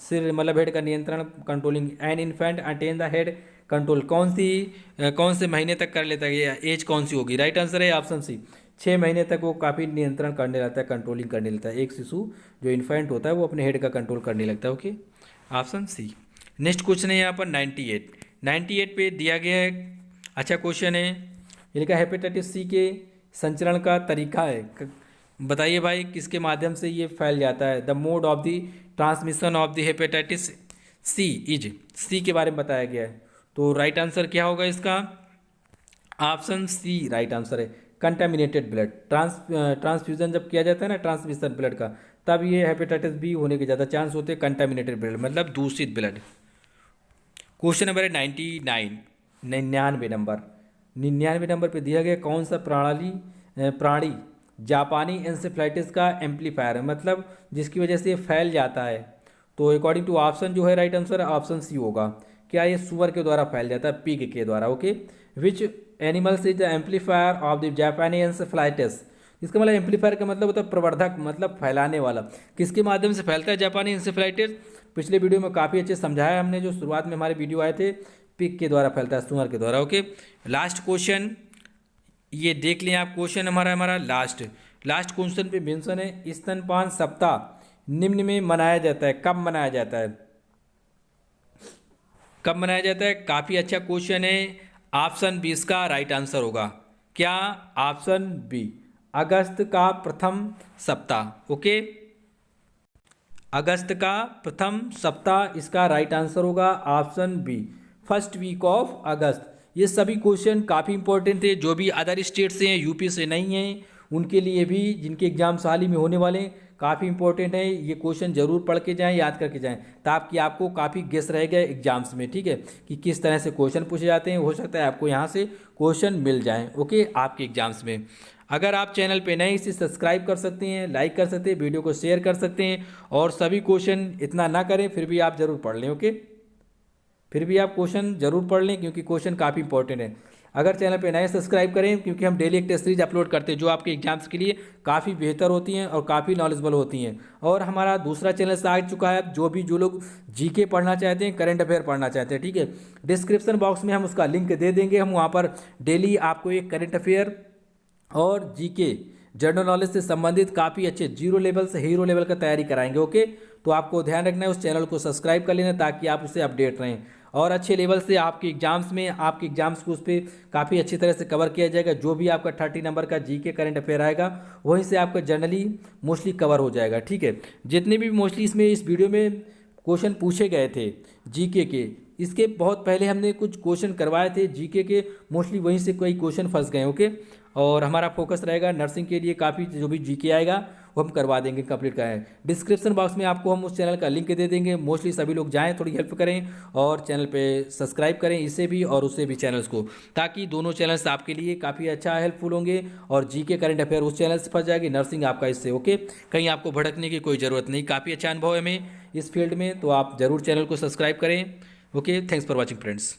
सिर मतलब हेड का नियंत्रण controlling, an infant attain the head control, कौन से महीने तक कर लेता है, ये एज कौन सी होगी? राइट आंसर है ऑप्शन सी, 6 महीने तक वो काफ़ी नियंत्रण करने लगता है, कंट्रोलिंग करने लगता है। एक शिशु जो इन्फेंट होता है वो अपने हेड का कंट्रोल करने लगता है। Okay, option C. Next question है यहाँ पर 98 पे दिया गया है, अच्छा क्वेश्चन है, ये लिखा हेपेटाइटिस सी के संचरण का तरीका है, बताइए भाई किसके माध्यम से ये फैल जाता है? The mode of the transmission of the hepatitis C is, C के बारे में बताया गया है, तो राइट आंसर क्या होगा इसका? ऑप्शन सी राइट आंसर है, कंटामिनेटेड ब्लड। ट्रांसफ्यूजन जब किया जाता है ना ट्रांसमिशन ब्लड का, तब ये हेपेटाइटिस बी होने के ज़्यादा चांस होते हैं, कंटामिनेटेड ब्लड मतलब दूषित ब्लड। क्वेश्चन नंबर है 99 नंबर पे दिया गया कौन सा प्राणी जापानी एंसेफ्लाइटिस का एम्पलीफायर है, मतलब जिसकी वजह से ये फैल जाता है, तो अकॉर्डिंग टू ऑप्शन जो है राइट आंसर ऑप्शन सी होगा। क्या ये सुअर के द्वारा फैल जाता है, पिग के द्वारा? Okay, which animals is the amplifier of the जापानी एंसेफ्लाइटिस, इसका मतलब एम्पलीफायर का मतलब होता है प्रवर्धक, मतलब फैलाने वाला। किसके माध्यम से फैलता है जापानी एंसेफ्लाइटिस? पिछले वीडियो में काफ़ी अच्छे समझाया हमने, जो शुरुआत में हमारे वीडियो आए थे, पिग के द्वारा फैलता है, सुअर के द्वारा। ओके, लास्ट क्वेश्चन ये देख लें आप, क्वेश्चन हमारा लास्ट क्वेश्चन पे मेंशन है स्तनपान सप्ताह निम्न में मनाया जाता है, कब मनाया जाता है? कब मनाया जाता है? काफ़ी अच्छा क्वेश्चन है, ऑप्शन बी इसका राइट आंसर होगा। क्या? ऑप्शन बी, अगस्त का प्रथम सप्ताह। ओके, अगस्त का प्रथम सप्ताह इसका राइट आंसर होगा, option B, first week of August. ये सभी क्वेश्चन काफ़ी इंपॉर्टेंट थे, जो भी अदर स्टेट से हैं, यूपी से नहीं हैं, उनके लिए भी, जिनके एग्जाम्स हाल ही में होने वाले हैं, काफ़ी इंपॉर्टेंट है। ये क्वेश्चन जरूर पढ़ के जाएं, याद करके जाएं, ताकि आपको काफ़ी गेस रहेगा एग्जाम्स में, ठीक है, कि किस तरह से क्वेश्चन पूछे जाते हैं। हो सकता है आपको यहाँ से क्वेश्चन मिल जाएं, ओके, आपके एग्जाम्स में। अगर आप चैनल पे नए इसे सब्सक्राइब कर सकते हैं, लाइक कर सकते हैं, वीडियो को शेयर कर सकते हैं और सभी क्वेश्चन इतना ना करें फिर भी आप ज़रूर पढ़ लें। ओके, फिर भी आप क्वेश्चन जरूर पढ़ लें क्योंकि क्वेश्चन काफ़ी इंपॉर्टेंट है। अगर चैनल पे नए सब्सक्राइब करें क्योंकि हम डेली एक टेस्ट सीरीज अपलोड करते हैं जो आपके एग्जाम्स के लिए काफ़ी बेहतर होती हैं और काफ़ी नॉलेजेबल होती हैं। और हमारा दूसरा चैनल से आ चुका है, जो लोग जीके पढ़ना चाहते हैं, करंट अफेयर पढ़ना चाहते हैं, ठीक है, डिस्क्रिप्शन बॉक्स में हम उसका लिंक दे देंगे। हम वहाँ पर डेली आपको एक करंट अफेयर और जीके जनरल नॉलेज से संबंधित काफ़ी अच्छे जीरो लेवल से हीरो लेवल का तैयारी कराएंगे। ओके, तो आपको ध्यान रखना है, उस चैनल को सब्सक्राइब कर लेना ताकि आप उससे अपडेट रहें और अच्छे लेवल से आपके एग्जाम्स को उस पर काफ़ी अच्छी तरह से कवर किया जाएगा। जो भी आपका 30 नंबर का जीके करंट अफेयर आएगा वहीं से आपका जनरली मोस्टली कवर हो जाएगा, ठीक है। जितने भी मोस्टली इस वीडियो में क्वेश्चन पूछे गए थे जीके के, इसके बहुत पहले हमने कुछ क्वेश्चन करवाए थे जीके के, मोस्टली वहीं से कोई क्वेश्चन फंस गए। ओके, और हमारा फोकस रहेगा नर्सिंग के लिए काफ़ी जो भी जीके आएगा वो हम करवा देंगे, कंप्लीट कराएं। डिस्क्रिप्शन बॉक्स में आपको हम उस चैनल का लिंक दे देंगे। मोस्टली सभी लोग जाएं, थोड़ी हेल्प करें और चैनल पे सब्सक्राइब करें, इसे भी और उससे भी चैनल्स को, ताकि दोनों चैनल्स आपके लिए काफ़ी अच्छा हेल्पफुल होंगे। और जीके करंट अफेयर उस चैनल से फंस जाएगी, नर्सिंग आपका इससे। ओके, कहीं आपको भड़कने की कोई ज़रूरत नहीं, काफ़ी अच्छा अनुभव है हमें इस फील्ड में, तो आप ज़रूर चैनल को सब्सक्राइब करें। Okay, thanks for watching friends.